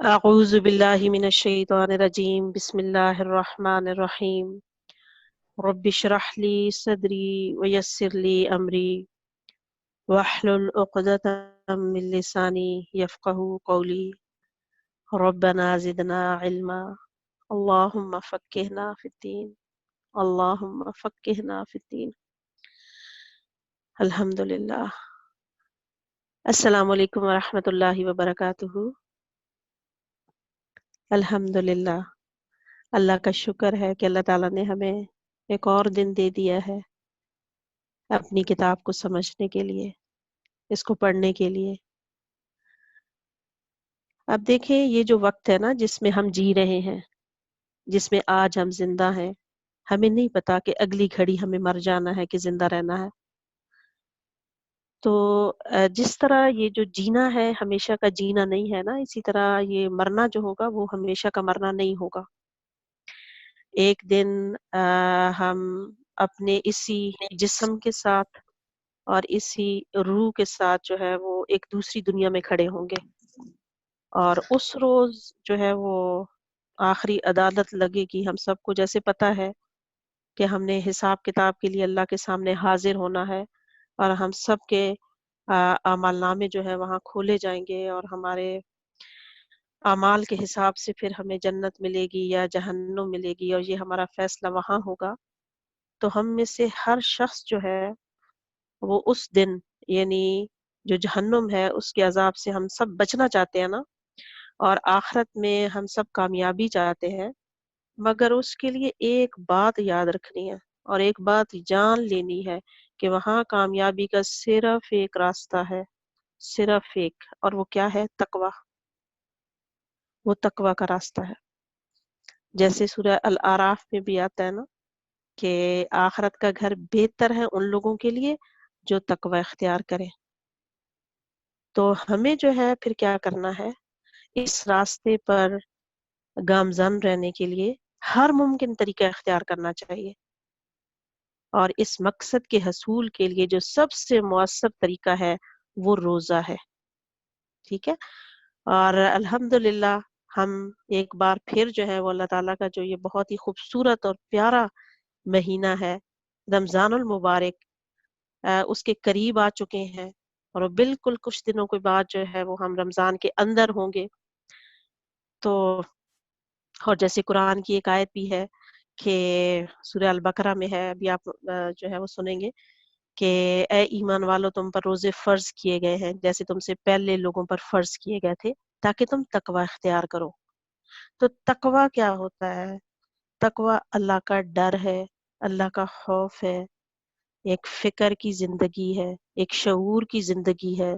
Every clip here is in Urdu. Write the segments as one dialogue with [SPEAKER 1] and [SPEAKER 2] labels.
[SPEAKER 1] أعوذ بالله من الشيطان الرجيم بسم الله الرحمن الرحيم رب اشرح لي صدري ويسر لي أمري واحلل عقدة من لساني يفقه قولي ربنا زدنا علما اللهم فقهنا في الدين اللهم فقهنا في الدين الحمد لله السلام علیکم ورحمۃ اللہ وبرکاتہ. الحمدللہ، اللہ کا شکر ہے کہ اللہ تعالیٰ نے ہمیں ایک اور دن دے دیا ہے اپنی کتاب کو سمجھنے کے لیے، اس کو پڑھنے کے لیے. اب دیکھیں یہ جو وقت ہے نا جس میں ہم جی رہے ہیں، جس میں آج ہم زندہ ہیں، ہمیں نہیں پتا کہ اگلی گھڑی ہمیں مر جانا ہے کہ زندہ رہنا ہے. تو جس طرح یہ جو جینا ہے ہمیشہ کا جینا نہیں ہے نا، اسی طرح یہ مرنا جو ہوگا وہ ہمیشہ کا مرنا نہیں ہوگا. ایک دن ہم اپنے اسی جسم کے ساتھ اور اسی روح کے ساتھ جو ہے وہ ایک دوسری دنیا میں کھڑے ہوں گے، اور اس روز جو ہے وہ آخری عدالت لگے گی. ہم سب کو جیسے پتہ ہے کہ ہم نے حساب کتاب کے لیے اللہ کے سامنے حاضر ہونا ہے، اور ہم سب کے اعمال نامے جو ہے وہاں کھولے جائیں گے، اور ہمارے اعمال کے حساب سے پھر ہمیں جنت ملے گی یا جہنم ملے گی، اور یہ ہمارا فیصلہ وہاں ہوگا. تو ہم میں سے ہر شخص جو ہے وہ اس دن، یعنی جو جہنم ہے اس کے عذاب سے ہم سب بچنا چاہتے ہیں نا، اور آخرت میں ہم سب کامیابی چاہتے ہیں، مگر اس کے لیے ایک بات یاد رکھنی ہے اور ایک بات جان لینی ہے کہ وہاں کامیابی کا صرف ایک راستہ ہے، صرف ایک، اور وہ کیا ہے؟ تقوی. وہ تقوی کا راستہ ہے. جیسے سورہ الاعراف میں بھی آتا ہے نا کہ آخرت کا گھر بہتر ہے ان لوگوں کے لیے جو تقوی اختیار کریں. تو ہمیں جو ہے پھر کیا کرنا ہے؟ اس راستے پر گامزن رہنے کے لیے ہر ممکن طریقہ اختیار کرنا چاہیے، اور اس مقصد کے حصول کے لیے جو سب سے مؤثر طریقہ ہے وہ روزہ ہے. ٹھیک ہے؟ اور الحمدللہ ہم ایک بار پھر جو ہے وہ اللہ تعالیٰ کا جو یہ بہت ہی خوبصورت اور پیارا مہینہ ہے رمضان المبارک، اس کے قریب آ چکے ہیں، اور بالکل کچھ دنوں کے بعد جو ہے وہ ہم رمضان کے اندر ہوں گے. تو اور جیسے قرآن کی ایک آیت بھی ہے کہ سورہ البقرہ میں ہے، ابھی آپ جو ہے وہ سنیں گے کہ اے ایمان والو تم پر روزے فرض کیے گئے ہیں جیسے تم سے پہلے لوگوں پر فرض کیے گئے تھے تاکہ تم تقوی اختیار کرو. تو تقوی کیا ہوتا ہے؟ تقوی اللہ کا ڈر ہے، اللہ کا خوف ہے، ایک فکر کی زندگی ہے، ایک شعور کی زندگی ہے،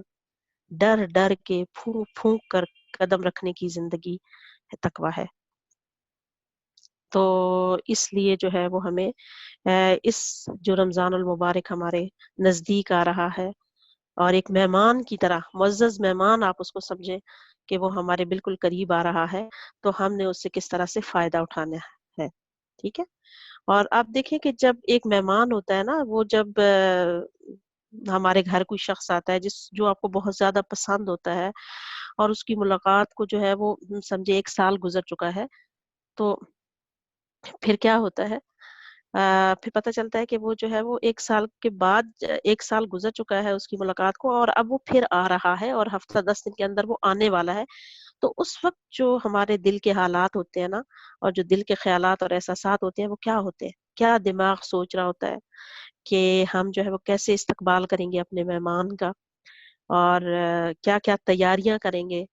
[SPEAKER 1] ڈر ڈر کے پھونک پھونک کر قدم رکھنے کی زندگی تقوی ہے. تو اس لیے جو ہے وہ ہمیں اس جو رمضان المبارک ہمارے نزدیک آ رہا ہے، اور ایک مہمان کی طرح، معزز مہمان آپ اس کو سمجھیں کہ وہ ہمارے بالکل قریب آ رہا ہے، تو ہم نے اس سے کس طرح سے فائدہ اٹھانا ہے. ٹھیک ہے؟ اور آپ دیکھیں کہ جب ایک مہمان ہوتا ہے نا، وہ جب ہمارے گھر کوئی شخص آتا ہے جو آپ کو بہت زیادہ پسند ہوتا ہے، اور اس کی ملاقات کو جو ہے وہ سمجھے 1 سال گزر چکا ہے، تو پھر کیا ہوتا ہے؟ پھر پتہ چلتا ہے کہ وہ جو ہے وہ 1 سال کے بعد 1 سال گزر چکا ہے اس کی ملاقات کو، اور اب وہ پھر آ رہا ہے، اور ہفتہ 10 دن کے اندر وہ آنے والا ہے. تو اس وقت جو ہمارے دل کے حالات ہوتے ہیں نا، اور جو دل کے خیالات اور احساسات ہوتے ہیں وہ کیا ہوتے ہیں؟ کیا دماغ سوچ رہا ہوتا ہے کہ ہم جو ہے وہ کیسے استقبال کریں گے اپنے مہمان کا، اور کیا کیا تیاریاں کریں گے،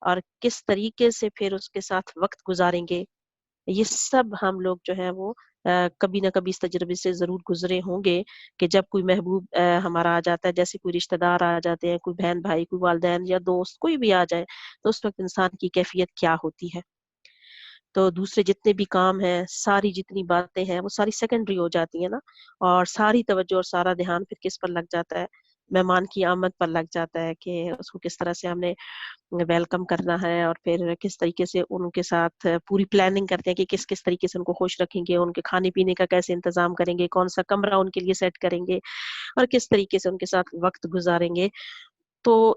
[SPEAKER 1] اور کس طریقے سے پھر اس کے ساتھ وقت گزاریں گے. یہ سب ہم لوگ جو ہے وہ کبھی نہ کبھی اس تجربے سے ضرور گزرے ہوں گے کہ جب کوئی محبوب ہمارا آ جاتا ہے، جیسے کوئی رشتہ دار آ جاتے ہیں، کوئی بہن بھائی، کوئی والدین یا دوست، کوئی بھی آ جائے، تو اس وقت انسان کی کیفیت کیا ہوتی ہے. تو دوسرے جتنے بھی کام ہیں، ساری جتنی باتیں ہیں وہ ساری سیکنڈری ہو جاتی ہیں نا، اور ساری توجہ اور سارا دھیان پھر کس پر لگ جاتا ہے؟ مہمان کی آمد پر لگ جاتا ہے کہ اس کو کس طرح سے ہم نے ویلکم کرنا ہے، اور پھر کس طریقے سے ان کے ساتھ پوری پلاننگ کرتے ہیں کہ کس کس طریقے سے ان کو خوش رکھیں گے، ان کے کھانے پینے کا کیسے انتظام کریں گے، کون سا کمرہ ان کے لیے سیٹ کریں گے، اور کس طریقے سے ان کے ساتھ وقت گزاریں گے. تو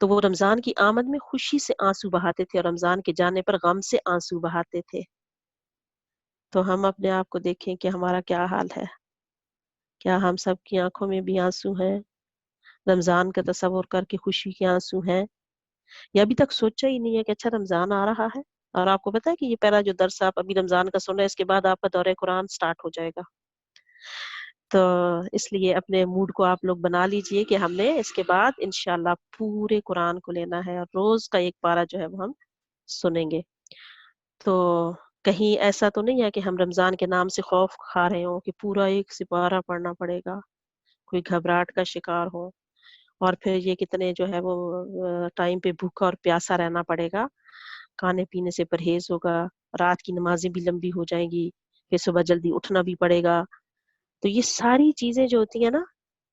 [SPEAKER 1] تو وہ رمضان کی آمد میں خوشی سے آنسو بہاتے تھے اور رمضان کے جانے پر غم سے آنسو بہاتے تھے. تو ہم اپنے آپ کو دیکھیں کہ ہمارا کیا حال ہے. کیا ہم سب کی آنکھوں میں بھی آنسو ہیں؟ رمضان کا تصور کر کے خوشی کے آنسو ہیں؟ یا ابھی تک سوچا ہی نہیں ہے کہ اچھا رمضان آ رہا ہے؟ اور آپ کو پتا ہے کہ یہ پہلا جو درس آپ ابھی رمضان کا سن رہے ہیں، اس کے بعد آپ کا دورہ قرآن سٹارٹ ہو جائے گا. تو اس لیے اپنے موڈ کو آپ لوگ بنا لیجئے کہ ہم نے اس کے بعد انشاءاللہ پورے قرآن کو لینا ہے اور روز کا ایک پارہ جو ہے وہ ہم سنیں گے. تو کہیں ایسا تو نہیں ہے کہ ہم رمضان کے نام سے خوف کھا رہے ہوں کہ پورا ایک سپارہ پڑھنا پڑے گا، کوئی گھبراہٹ کا شکار ہو اور پھر یہ کتنے جو ہے وہ ٹائم پہ بھوکا اور پیاسا رہنا پڑے گا، کھانے پینے سے پرہیز ہوگا، رات کی نمازیں بھی لمبی ہو جائیں گی، پھر صبح جلدی اٹھنا بھی پڑے گا. تو یہ ساری چیزیں جو ہوتی ہیں نا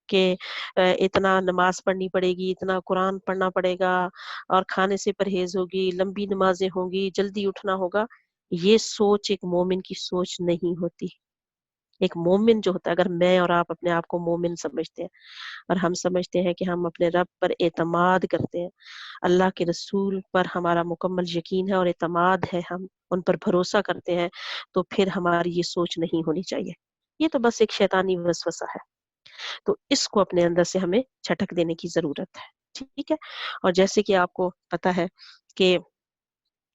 [SPEAKER 1] کہ اتنا نماز پڑھنی پڑے گی، اتنا قرآن پڑھنا پڑے گا اور کھانے سے پرہیز ہوگی، لمبی نمازیں ہوں گی، جلدی اٹھنا ہوگا، یہ سوچ ایک مومن کی سوچ نہیں ہوتی. ایک مومن جو ہوتا ہے، اگر میں اور آپ اپنے آپ کو مومن سمجھتے ہیں اور ہم سمجھتے ہیں کہ ہم اپنے رب پر اعتماد کرتے ہیں، اللہ کے رسول پر ہمارا مکمل یقین ہے اور اعتماد ہے، ہم ان پر بھروسہ کرتے ہیں، تو پھر ہماری یہ سوچ نہیں ہونی چاہیے. یہ تو بس ایک شیطانی وسوسہ ہے. تو اس کو اپنے اندر سے ہمیں چھٹک دینے کی ضرورت ہے. ٹھیک ہے. اور جیسے کہ آپ کو پتا ہے کہ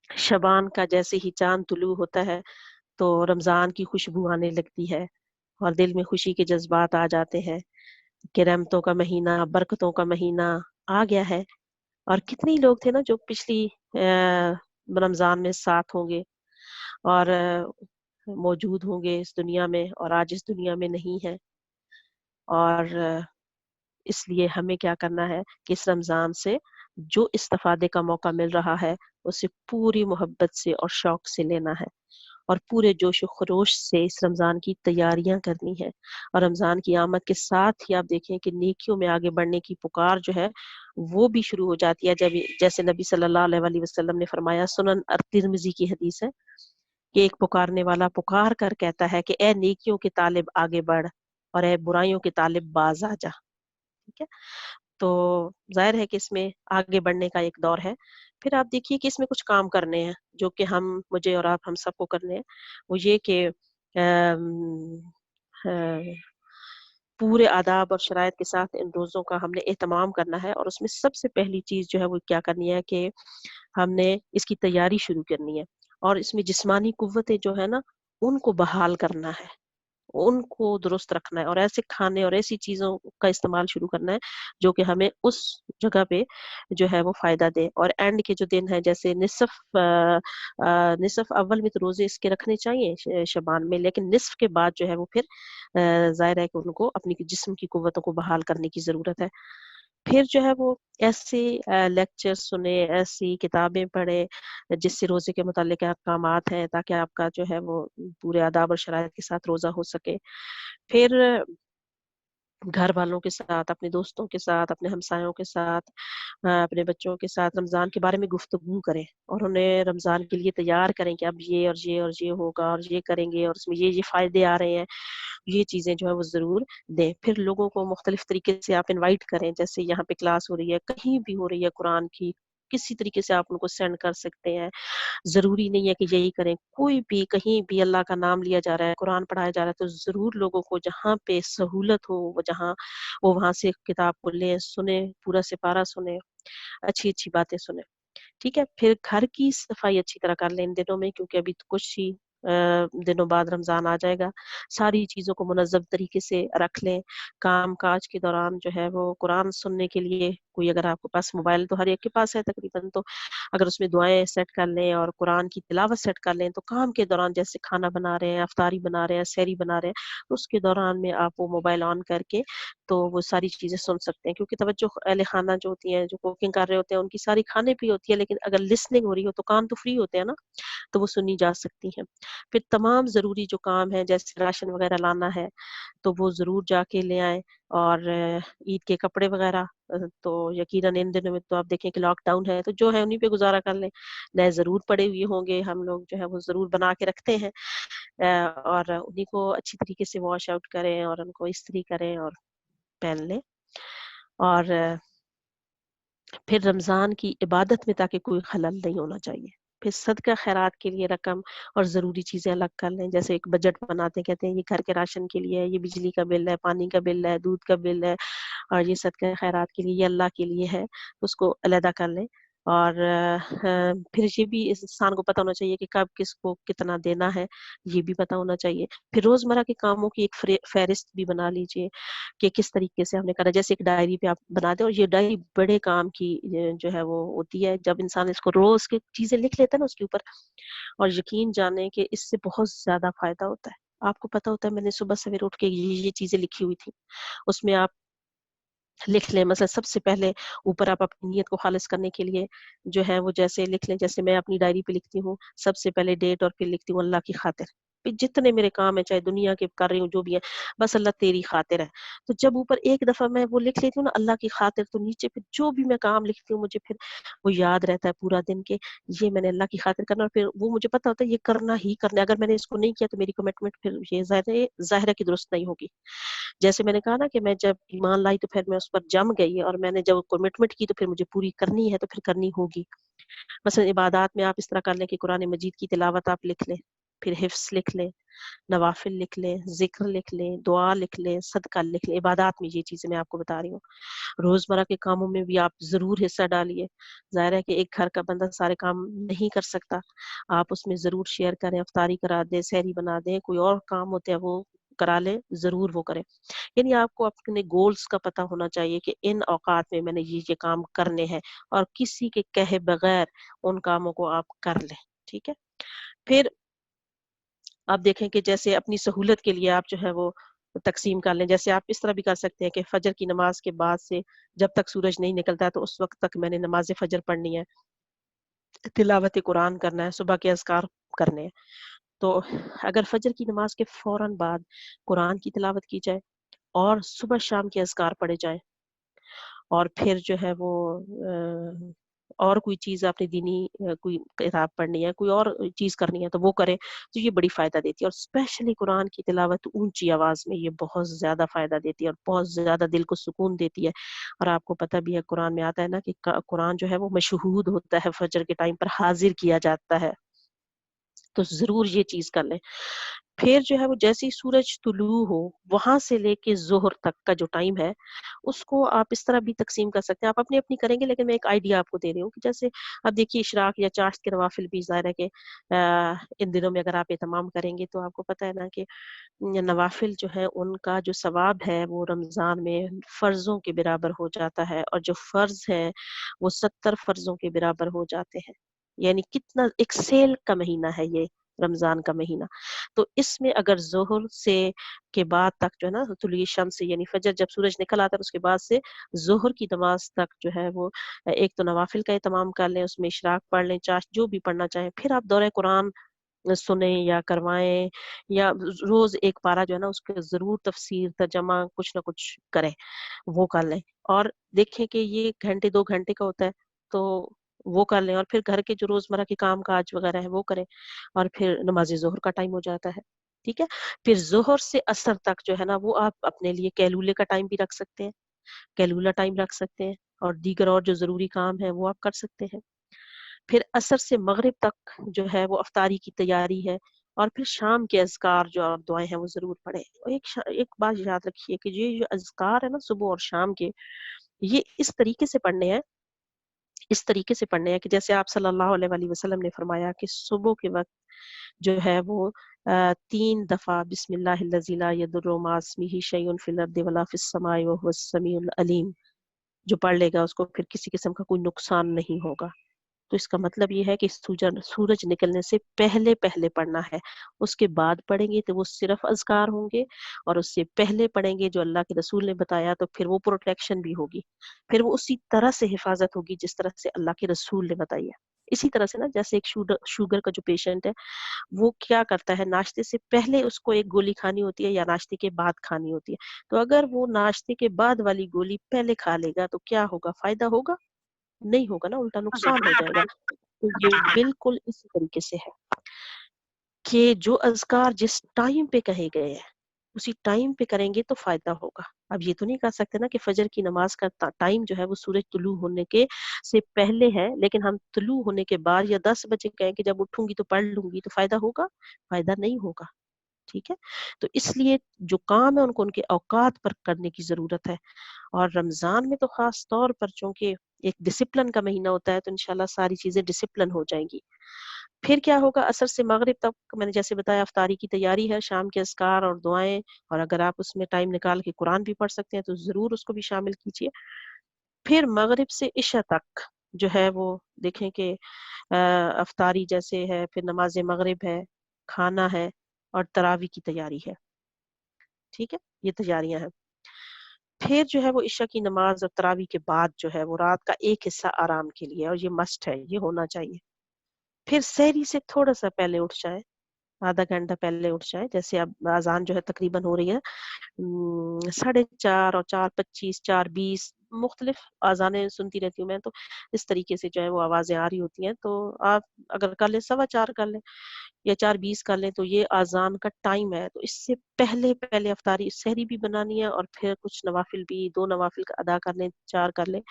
[SPEAKER 1] شبان کا جیسے ہی چاند طلوع ہوتا ہے تو رمضان کی خوشبو آنے لگتی ہے اور دل میں خوشی کے جذبات آ جاتے ہیں کہ رحمتوں کا مہینہ، برکتوں کا مہینہ آ گیا ہے. اور کتنے لوگ تھے نا جو پچھلی رمضان میں ساتھ ہوں گے اور موجود ہوں گے اس دنیا میں، اور آج اس دنیا میں نہیں ہے. اور اس لیے ہمیں کیا کرنا ہے کہ اس رمضان سے جو استفادے کا موقع مل رہا ہے اسے پوری محبت سے اور شوق سے لینا ہے اور پورے جوش و خروش سے اس رمضان کی تیاریاں کرنی ہے. اور رمضان کی آمد کے ساتھ ہی آپ دیکھیں کہ نیکیوں میں آگے بڑھنے کی پکار جو ہے وہ بھی شروع ہو جاتی ہے. جیسے نبی صلی اللہ علیہ وسلم نے فرمایا، سنن الترمذی کی حدیث ہے کہ ایک پکارنے والا پکار کر کہتا ہے کہ اے نیکیوں کے طالب آگے بڑھ اور اے برائیوں کے طالب باز آ جا. ٹھیک ہے. تو ظاہر ہے کہ اس میں آگے بڑھنے کا ایک دور ہے. پھر آپ دیکھیے کہ اس میں کچھ کام کرنے ہیں جو کہ مجھے اور آپ ہم سب کو کرنے ہیں. وہ یہ کہ پورے آداب اور شرائط کے ساتھ ان روزوں کا ہم نے اہتمام کرنا ہے. اور اس میں سب سے پہلی چیز جو ہے وہ کیا کرنی ہے کہ ہم نے اس کی تیاری شروع کرنی ہے اور اس میں جسمانی قوتیں جو ہے نا ان کو بحال کرنا ہے، ان کو درست رکھنا ہے اور ایسے کھانے اور ایسی چیزوں کا استعمال شروع کرنا ہے جو کہ ہمیں اس جگہ پہ جو ہے وہ فائدہ دے. اور اینڈ کے جو دن ہے جیسے نصف اول میں تو روزے اس کے رکھنے چاہیے شبان میں، لیکن نصف کے بعد جو ہے وہ پھر ظاہر ہے کہ ان کو اپنی جسم کی قوتوں کو بحال کرنے کی ضرورت ہے. پھر جو ہے وہ ایسے لیکچر سنے، ایسی کتابیں پڑھے جس سے روزے کے متعلق احکامات ہیں تاکہ آپ کا جو ہے وہ پورے آداب اور شرائط کے ساتھ روزہ ہو سکے. پھر گھر والوں کے ساتھ، اپنے دوستوں کے ساتھ، اپنے ہمسایوں کے ساتھ، اپنے بچوں کے ساتھ رمضان کے بارے میں گفتگو کریں اور انہیں رمضان کے لیے تیار کریں کہ اب یہ اور یہ اور یہ ہوگا اور یہ کریں گے اور اس میں یہ فائدے آ رہے ہیں، یہ چیزیں جو ہے وہ ضرور دیں. پھر لوگوں کو مختلف طریقے سے آپ انوائٹ کریں، جیسے یہاں پہ کلاس ہو رہی ہے، کہیں بھی ہو رہی ہے قرآن کی، کسی طریقے سے آپ ان کو سینڈ کر سکتے ہیں. ضروری نہیں ہے کہ یہی کریں، کوئی بھی کہیں بھی اللہ کا نام لیا جا رہا ہے، قرآن پڑھایا جا رہا ہے، تو ضرور لوگوں کو جہاں پہ سہولت ہو وہ وہاں سے کتاب کو لیں، سنیں، پورا سپارہ سنیں، اچھی اچھی باتیں سنیں. ٹھیک ہے. پھر گھر کی صفائی اچھی طرح کر لیں ان دنوں میں، کیونکہ ابھی تو کچھ ہی دنوں بعد رمضان آ جائے گا. ساری چیزوں کو منظم طریقے سے رکھ لیں. کام کاج کے دوران جو ہے وہ قرآن سننے کے لیے کوئی اگر آپ کے پاس موبائل تو ہر ایک کے پاس ہے تقریباً، تو اگر اس میں دعائیں سیٹ کر لیں اور قرآن کی تلاوت سیٹ کر لیں تو کام کے دوران جیسے کھانا بنا رہے ہیں، افطاری بنا رہے ہیں، سحری بنا رہے ہیں، تو اس کے دوران میں آپ وہ موبائل آن کر کے تو وہ ساری چیزیں سن سکتے ہیں. کیونکہ توجہ اہل خانہ جو ہوتی ہیں، جو کوکنگ کر رہے ہوتے ہیں، ان کی ساری کھانے پہ ہوتی ہے، لیکن اگر لسننگ ہو رہی ہو تو کان تو فری ہوتے ہیں نا، تو وہ سنی جا سکتی ہیں. پھر تمام ضروری جو کام ہے جیسے راشن وغیرہ لانا ہے تو وہ ضرور جا کے لے آئیں. اور عید کے کپڑے وغیرہ تو یقیناً ان دنوں میں تو آپ دیکھیں کہ لاک ڈاؤن ہے تو جو ہے انہیں پہ گزارا کر لیں. نئے ضرور پڑے ہوئے ہوں گے، ہم لوگ جو ہے وہ ضرور بنا کے رکھتے ہیں، اور انہیں کو اچھی طریقے سے واش آؤٹ کریں اور ان کو استری کریں اور پہن لیں. اور پھر رمضان کی عبادت میں تاکہ کوئی خلل نہیں ہونا چاہیے. پھر صدقہ خیرات کے لیے رقم اور ضروری چیزیں الگ کر لیں. جیسے ایک بجٹ بناتے ہیں، کہتے ہیں یہ گھر کے راشن کے لیے ہے، یہ بجلی کا بل ہے، پانی کا بل ہے، دودھ کا بل ہے، اور یہ صدقہ خیرات کے لیے، یہ اللہ کے لیے ہے، اس کو علیحدہ کر لیں. اور پھر یہ بھی اس انسان کو پتہ ہونا چاہیے کہ کب کس کو کتنا دینا ہے، یہ بھی پتہ ہونا چاہیے. پھر روزمرہ کے کاموں کی ایک فہرست بھی بنا لیجئے کہ کس طریقے سے ہم نے کرا. جیسے ایک ڈائری پہ آپ بنا دیں، اور یہ ڈائری بڑے کام کی جو ہے وہ ہوتی ہے. جب انسان اس کو روز کی چیزیں لکھ لیتا ہے نا اس کے اوپر، اور یقین جانے کہ اس سے بہت زیادہ فائدہ ہوتا ہے. آپ کو پتہ ہوتا ہے میں نے صبح سویر اٹھ کے یہ چیزیں لکھی ہوئی تھی، اس میں آپ لکھ لیں. مثلا سب سے پہلے اوپر آپ اپنی نیت کو خالص کرنے کے لیے جو ہے وہ جیسے لکھ لیں، جیسے میں اپنی ڈائری پہ لکھتی ہوں سب سے پہلے ڈیٹ، اور پھر لکھتی ہوں اللہ کی خاطر. پھر جتنے میرے کام ہیں، چاہے دنیا کے کر رہی ہوں جو بھی ہے، بس اللہ تیری خاطر ہے. تو جب اوپر ایک دفعہ میں وہ لکھ لیتی ہوں نا اللہ کی خاطر، تو نیچے پھر جو بھی میں کام لکھتی ہوں مجھے پھر وہ یاد رہتا ہے پورا دن کہ یہ میں نے اللہ کی خاطر کرنا. اور پھر وہ مجھے پتا ہوتا ہے یہ کرنا ہی کرنا ہے. اگر میں نے اس کو نہیں کیا تو میری کمٹمنٹ پھر یہ ظاہرہ کی درست نہیں ہوگی. جیسے میں نے کہا نا کہ میں جب ایمان لائی تو پھر میں اس پر جم گئی، اور میں نے جب کمٹمنٹ کی تو پھر مجھے پوری کرنی ہے تو پھر کرنی ہوگی. مثلا عبادات میں آپ اس طرح کر لیں کہ قرآن مجید کی تلاوت آپ لکھ لیں، پھر حفظ لکھ لیں، نوافل لکھ لیں، ذکر لکھ لیں، دعا لکھ لیں، صدقہ لکھ لیں. عبادات میں یہ چیزیں میں آپ کو بتا رہی ہوں. روزمرہ کے کاموں میں بھی آپ ضرور حصہ ڈالیے. ظاہر ہے کہ ایک گھر کا بندہ سارے کام نہیں کر سکتا، آپ اس میں ضرور شیئر کریں، افطاری کرا دیں، سحری بنا دیں، کوئی اور کام ہوتے ہیں وہ کرا لیں، ضرور وہ کریں. یعنی آپ کو اپنے گولز کا پتہ ہونا چاہیے کہ ان اوقات میں میں نے یہ کام کرنے ہیں، اور کسی کے کہے بغیر ان کاموں کو آپ کر لیں. ٹھیک ہے. پھر آپ دیکھیں کہ جیسے اپنی سہولت کے لیے آپ جو ہے وہ تقسیم کر لیں. جیسے آپ اس طرح بھی کر سکتے ہیں کہ فجر کی نماز کے بعد سے جب تک سورج نہیں نکلتا ہے تو اس وقت تک میں نے نماز فجر پڑھنی ہے، تلاوت قرآن کرنا ہے، صبح کے اذکار کرنے ہیں. تو اگر فجر کی نماز کے فوراً بعد قرآن کی تلاوت کی جائے، اور صبح شام کے اذکار پڑھے جائیں، اور پھر جو ہے وہ اور کوئی چیز اپنی دینی کوئی کتاب پڑھنی ہے، کوئی اور چیز کرنی ہے تو وہ کریں، تو یہ بڑی فائدہ دیتی ہے. اور اسپیشلی قرآن کی تلاوت اونچی آواز میں یہ بہت زیادہ فائدہ دیتی ہے اور بہت زیادہ دل کو سکون دیتی ہے. اور آپ کو پتہ بھی ہے قرآن میں آتا ہے نا کہ قرآن جو ہے وہ مشہود ہوتا ہے، فجر کے ٹائم پر حاضر کیا جاتا ہے. تو ضرور یہ چیز کر لیں. پھر جو ہے وہ جیسے ہی سورج طلوع ہو وہاں سے لے کے ظہر تک کا جو ٹائم ہے اس کو آپ اس طرح بھی تقسیم کر سکتے ہیں. آپ اپنی اپنی کریں گے، لیکن میں ایک آئیڈیا آپ کو دے رہی ہوں کہ جیسے اب دیکھیے اشراق یا چاشت کے نوافل بھی ظاہر ہے کہ ان دنوں میں اگر آپ اہتمام کریں گے تو آپ کو پتہ ہے نا کہ نوافل جو ہے ان کا جو ثواب ہے وہ رمضان میں فرضوں کے برابر ہو جاتا ہے، اور جو فرض ہے وہ 70 فرضوں کے برابر ہو جاتے ہیں. یعنی کتنا ایک سیل کا مہینہ ہے یہ رمضان کا مہینہ. تو اس میں اگر ظہر سے کے بعد تک جو ہے نا طلوع شمس سے، یعنی فجر جب سورج نکل آتا ہے اس کے بعد سے ظہر کی نماز تک جو ہے وہ ایک تو نوافل کا اہتمام کر لیں، اس میں اشراق پڑھ لیں، چاشت جو بھی پڑھنا چاہیں، پھر آپ دورہ قرآن سنیں یا کروائیں، یا روز ایک پارہ جو ہے نا اس کے ضرور تفسیر ترجمہ کچھ نہ کچھ کریں، وہ کر لیں. اور دیکھیں کہ یہ گھنٹے 2 گھنٹے کا ہوتا ہے تو وہ کر لیں. اور پھر گھر کے جو روزمرہ کے کام کاج وغیرہ ہے وہ کریں، اور پھر نماز ظہر کا ٹائم ہو جاتا ہے. ٹھیک ہے. پھر ظہر سے عصر تک جو ہے نا وہ آپ اپنے لیے قیلولے کا ٹائم بھی رکھ سکتے ہیں، قیلولہ ٹائم رکھ سکتے ہیں، اور دیگر اور جو ضروری کام ہے وہ آپ کر سکتے ہیں. پھر عصر سے مغرب تک جو ہے وہ افطاری کی تیاری ہے، اور پھر شام کے اذکار جو آپ دعائیں ہیں وہ ضرور پڑھیں. اور ایک بات یاد رکھیے کہ یہ جو اذکار ہے نا صبح اور شام کے، یہ اس طریقے سے پڑھنے ہیں، اس طریقے سے پڑھنے ہیں کہ جیسے آپ صلی اللہ علیہ وآلہ وسلم نے فرمایا کہ صبح کے وقت جو ہے وہ 3 دفعہ بسم اللہ الذی لا یضر مع اسمہ شیء فی الارض ولا فی السماء وهو السمیع العلیم، جو پڑھ لے گا اس کو پھر کسی قسم کا کوئی نقصان نہیں ہوگا. تو اس کا مطلب یہ ہے کہ سورج نکلنے سے پہلے پہلے پڑھنا ہے. اس کے بعد پڑھیں گے تو وہ صرف اذکار ہوں گے، اور اس سے پہلے پڑھیں گے جو اللہ کے رسول نے بتایا تو پھر وہ پروٹیکشن بھی ہوگی، پھر وہ اسی طرح سے حفاظت ہوگی جس طرح سے اللہ کے رسول نے بتائی ہے. اسی طرح سے نا جیسے ایک شوگر کا جو پیشنٹ ہے وہ کیا کرتا ہے، ناشتے سے پہلے اس کو ایک گولی کھانی ہوتی ہے یا ناشتے کے بعد کھانی ہوتی ہے. تو اگر وہ ناشتے کے بعد والی گولی پہلے کھا لے گا تو کیا ہوگا، فائدہ ہوگا؟ نہیں ہوگا نا، الٹا نقصان ہو جائے گا. تو یہ بالکل اسی طریقے سے ہے کہ جو اذکار جس ٹائم پہ کہے گئے ہیں اسی ٹائم پہ کریں گے تو فائدہ ہوگا. اب یہ تو نہیں کہہ سکتے نا کہ فجر کی نماز کا ٹائم جو ہے وہ سورج طلوع ہونے کے سے پہلے ہے، لیکن ہم طلوع ہونے کے بعد یا 10 بجے کہیں کہ جب اٹھوں گی تو پڑھ لوں گی، تو فائدہ ہوگا؟ فائدہ نہیں ہوگا. ٹھیک ہے. تو اس لیے جو کام ہے ان کو ان کے اوقات پر کرنے کی ضرورت ہے. اور رمضان میں تو خاص طور پر چونکہ ایک ڈسپلن کا مہینہ ہوتا ہے، تو انشاءاللہ ساری چیزیں ڈسپلن ہو جائیں گی. پھر کیا ہوگا؟ عصر سے مغرب تک میں نے جیسے بتایا افطاری کی تیاری ہے، شام کے اذکار اور دعائیں، اور اگر آپ اس میں ٹائم نکال کے قرآن بھی پڑھ سکتے ہیں تو ضرور اس کو بھی شامل کیجیے. پھر مغرب سے عشاء تک جو ہے وہ دیکھیں کہ افطاری جیسے ہے، پھر نماز مغرب ہے، کھانا ہے، اور تراوی کی تیاری ہے. ٹھیک ہے، یہ تیاریاں ہیں. پھر جو ہے وہ عشاء کی نماز اور تراوی کے بعد جو ہے وہ رات کا ایک حصہ آرام کے لیے، اور یہ مسٹ ہے، یہ ہونا چاہیے. پھر سحری سے تھوڑا سا پہلے اٹھ جائے، آدھا گھنٹہ پہلے اٹھ جائے. جیسے اب اذان جو ہے تقریباً ہو رہی ہے 4:30 اور 4:25 4:20، مختلف اذانیں سنتی رہتی ہوں میں، تو اس طریقے سے جو ہے وہ آوازیں آ رہی ہوتی ہیں. تو آپ اگر کر لیں 4:15 کر لیں یا 4:20 کر لیں، تو یہ اذان کا ٹائم ہے. تو اس سے پہلے پہلے افطاری سحری بھی بنانی ہے، اور پھر کچھ نوافل بھی، 2 نوافل ادا کر لیں، 4 کر لیں،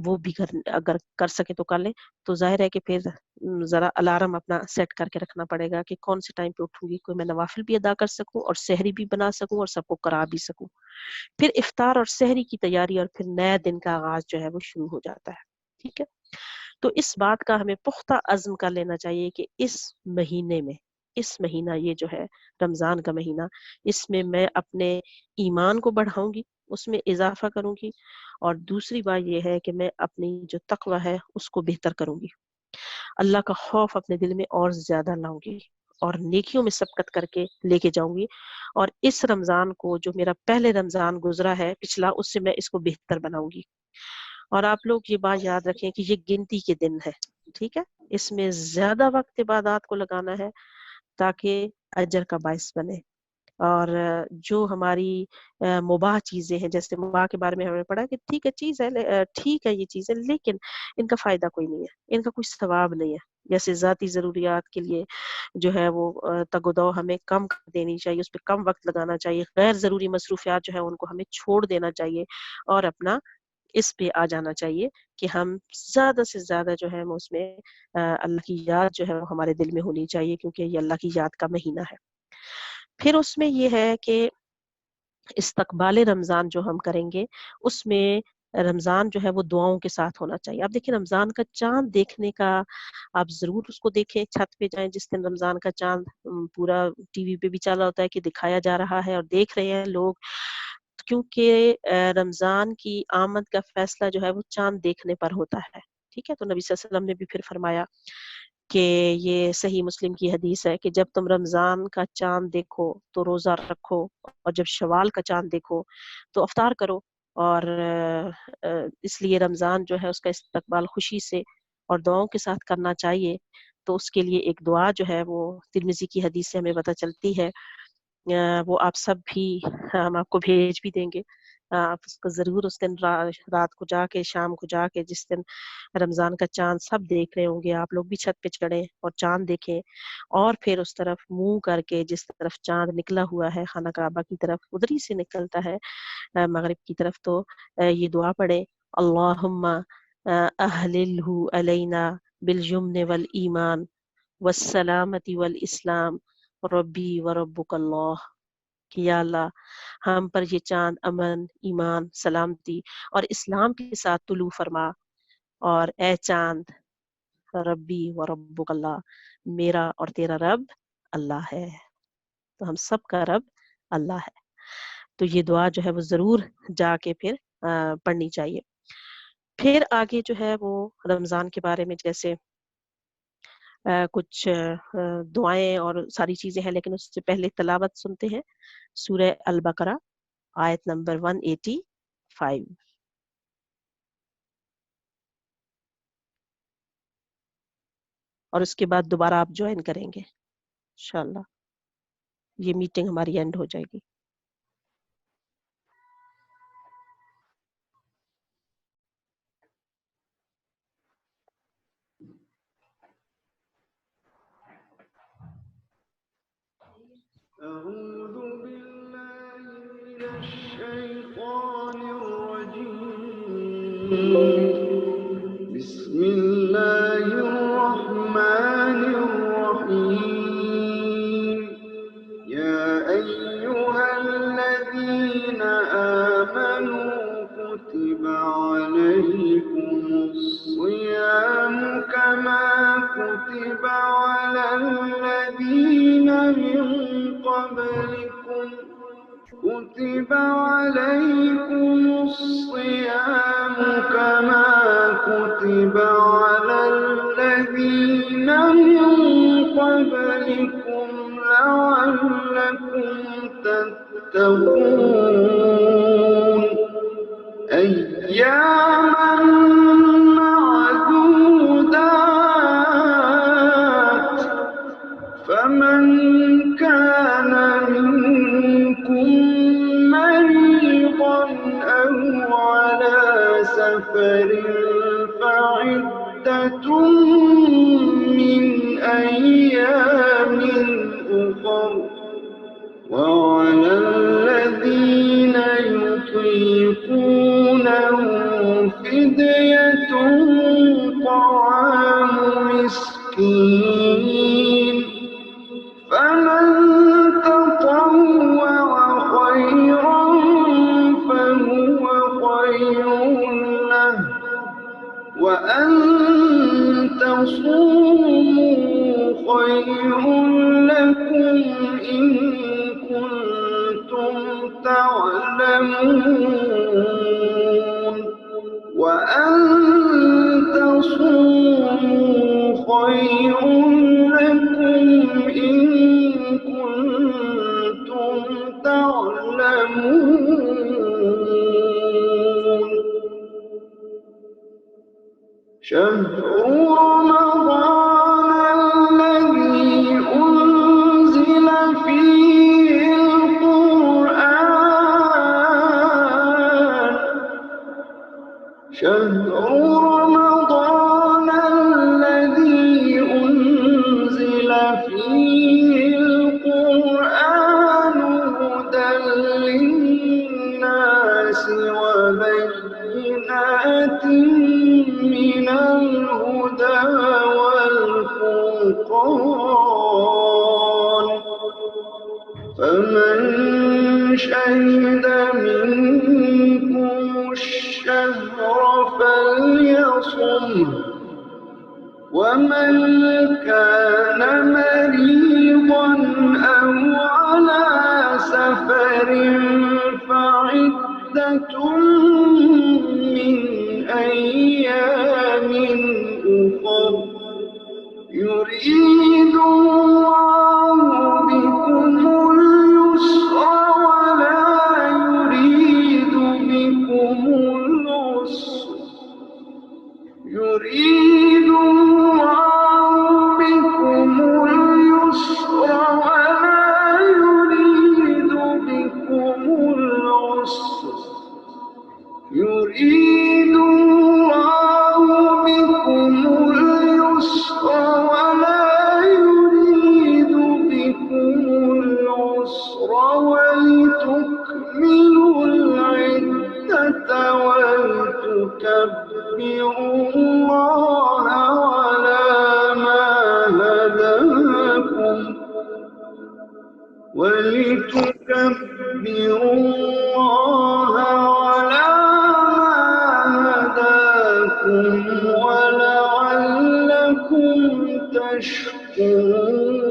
[SPEAKER 1] وہ بھی اگر کر سکیں تو کر لیں. تو ظاہر ہے کہ پھر ذرا الارم اپنا سیٹ کر کے رکھنا پڑے گا کہ کون سے ٹائم پہ اٹھوں گی، کوئی میں نوافل بھی ادا کر سکوں اور سحری بھی بنا سکوں اور سب کو کرا بھی سکوں. پھر افطار اور سحری کی تیاری، اور پھر نئے دن کا آغاز جو ہے وہ شروع ہو جاتا ہے. ٹھیک ہے. تو اس بات کا ہمیں پختہ عزم کر لینا چاہیے کہ اس مہینے میں، اس مہینہ یہ جو ہے رمضان کا مہینہ، اس میں میں اپنے ایمان کو بڑھاؤں گی، اس میں اضافہ کروں گی، اور دوسری بات یہ ہے کہ میں اپنی جو تقوی ہے اس کو بہتر کروں گی، اللہ کا خوف اپنے دل میں اور زیادہ لاؤں گی، اور نیکیوں میں سبقت کر کے لے کے جاؤں گی. اور اس رمضان کو جو میرا پہلے رمضان گزرا ہے پچھلا، اس سے میں اس کو بہتر بناؤں گی. اور آپ لوگ یہ بات یاد رکھیں کہ یہ گنتی کے دن ہے. ٹھیک ہے. اس میں زیادہ وقت عبادات کو لگانا ہے تاکہ اجر کا باعث بنے. اور جو ہماری مباح چیزیں ہیں، جیسے مباح کے بارے میں ہمیں پڑھا کہ ٹھیک ہے چیز ہے، ٹھیک ہے یہ چیز ہے، لیکن ان کا فائدہ کوئی نہیں ہے، ان کا کوئی ثواب نہیں ہے. جیسے ذاتی ضروریات کے لیے جو ہے وہ تگ و دو ہمیں کم کر دینی چاہیے، اس پہ کم وقت لگانا چاہیے. غیر ضروری مصروفیات جو ہے ان کو ہمیں چھوڑ دینا چاہیے، اور اپنا اس پہ آ جانا چاہیے کہ ہم زیادہ سے زیادہ جو ہے اس میں اللہ کی یاد جو ہے وہ ہمارے دل میں ہونی چاہیے، کیونکہ یہ اللہ کی یاد کا مہینہ ہے. پھر اس میں یہ ہے کہ استقبال رمضان جو ہم کریں گے، اس میں رمضان جو ہے وہ دعاؤں کے ساتھ ہونا چاہیے. اب دیکھیں رمضان کا چاند دیکھنے کا، آپ ضرور اس کو دیکھیں، چھت پہ جائیں جس دن رمضان کا چاند پورا ٹی وی پہ بھی چلا ہوتا ہے کہ دکھایا جا رہا ہے اور دیکھ رہے ہیں لوگ، کیونکہ رمضان کی آمد کا فیصلہ جو ہے وہ چاند دیکھنے پر ہوتا ہے. ٹھیک ہے. تو نبی صلی اللہ علیہ وسلم نے بھی پھر فرمایا کہ یہ صحیح مسلم کی حدیث ہے کہ جب تم رمضان کا چاند دیکھو تو روزہ رکھو، اور جب شوال کا چاند دیکھو تو افطار کرو. اور اس لیے رمضان جو ہے اس کا استقبال خوشی سے اور دعاؤں کے ساتھ کرنا چاہیے. تو اس کے لیے ایک دعا جو ہے وہ ترمذی کی حدیث سے ہمیں پتہ چلتی ہے، وہ آپ سب بھی، ہم آپ کو بھیج بھی دیں گے. آپ اس کو ضرور اس دن رات کو جا کے، شام کو جا کے، جس دن رمضان کا چاند سب دیکھ رہے ہوں گے، آپ لوگ بھی چھت پہ چڑھیں اور چاند دیکھیں، اور پھر اس طرف منہ کر کے جس طرف چاند نکلا ہوا ہے خانہ کعبہ کی طرف، ادھر ہی سے نکلتا ہے مغرب کی طرف، تو یہ دعا پڑھیں: اللہم اہللہ علینا بالیمن والایمان والسلامت والاسلام ربی وربک اللہ. کہ یا اللہ ہم پر یہ چاند امن، ایمان، سلامتی اور اسلام کے ساتھ طلوع فرما، اور اے چاند ربی و ربک اللہ، میرا اور تیرا رب اللہ ہے. تو ہم سب کا رب اللہ ہے. تو یہ دعا جو ہے وہ ضرور جا کے پھر پڑھنی چاہیے. پھر آگے جو ہے وہ رمضان کے بارے میں جیسے کچھ دعائیں اور ساری چیزیں ہیں، لیکن اس سے پہلے تلاوت سنتے ہیں سورہ البقرہ آیت نمبر 185. اور اس کے بعد دوبارہ آپ جوائن کریں گے انشاءاللہ. یہ میٹنگ ہماری اینڈ ہو جائے گی.
[SPEAKER 2] أعوذ بالله بسم الله الرحمن الرحيم يا أيها الذين آمنوا كتب عليكم الصيام كما كتب على الذين من قبلكم كتب عليكم الصيام كما كتب على الذين من قبلكم لعلكم تتقون أياما معدودات فمن كان منكم مريضا أو على سفر فعدة من أيام أخر وعلى الذين يطيقونه فدية طعام مسكين فمن تطوع خيرا فهو خير له وأن تصوموا خير لكم إن كنتم تعلمون وأن تصوموا خير لكم إن كنتم تعلمون شهر رمضان الذي أنزل فيه القرآن شهر رمضان الذي أنزل فيه القرآن هدى للناس وبينات من الهدى والفرقان فمن شهد منكم الشهر فليصمه ومن كان مريضا أو على سفر فعدة من أيام أخر يريد الله بكم اليسر ولا يريد بكم العسر يريد الله بكم اليسر ولا يريد بكم العسر يريد الله بكم اليسر ولا يريد بكم العسر ولتكملوا العدة ولتكبروا الله على ما هداكم ولتكبروا الله على ما هداكم ولعلكم تشكرون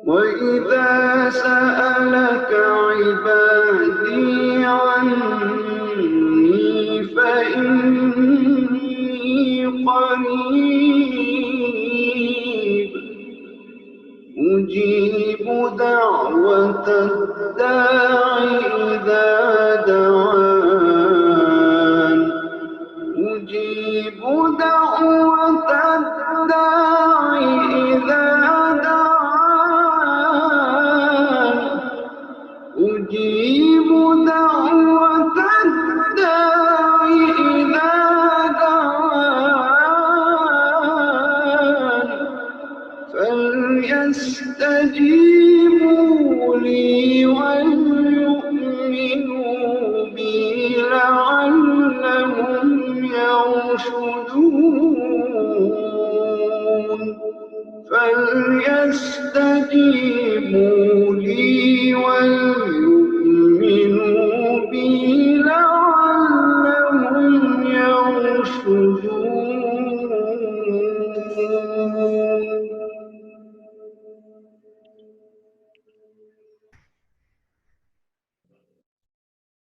[SPEAKER 2] وإذا سألك عبادي عني فإني قريب أجيب دعوة الداع إذا دعان أجيب دعوة الداع إذا دعان أجيب دعوة الداع إذا دعان فليستجيبوا لي وليؤمنوا بي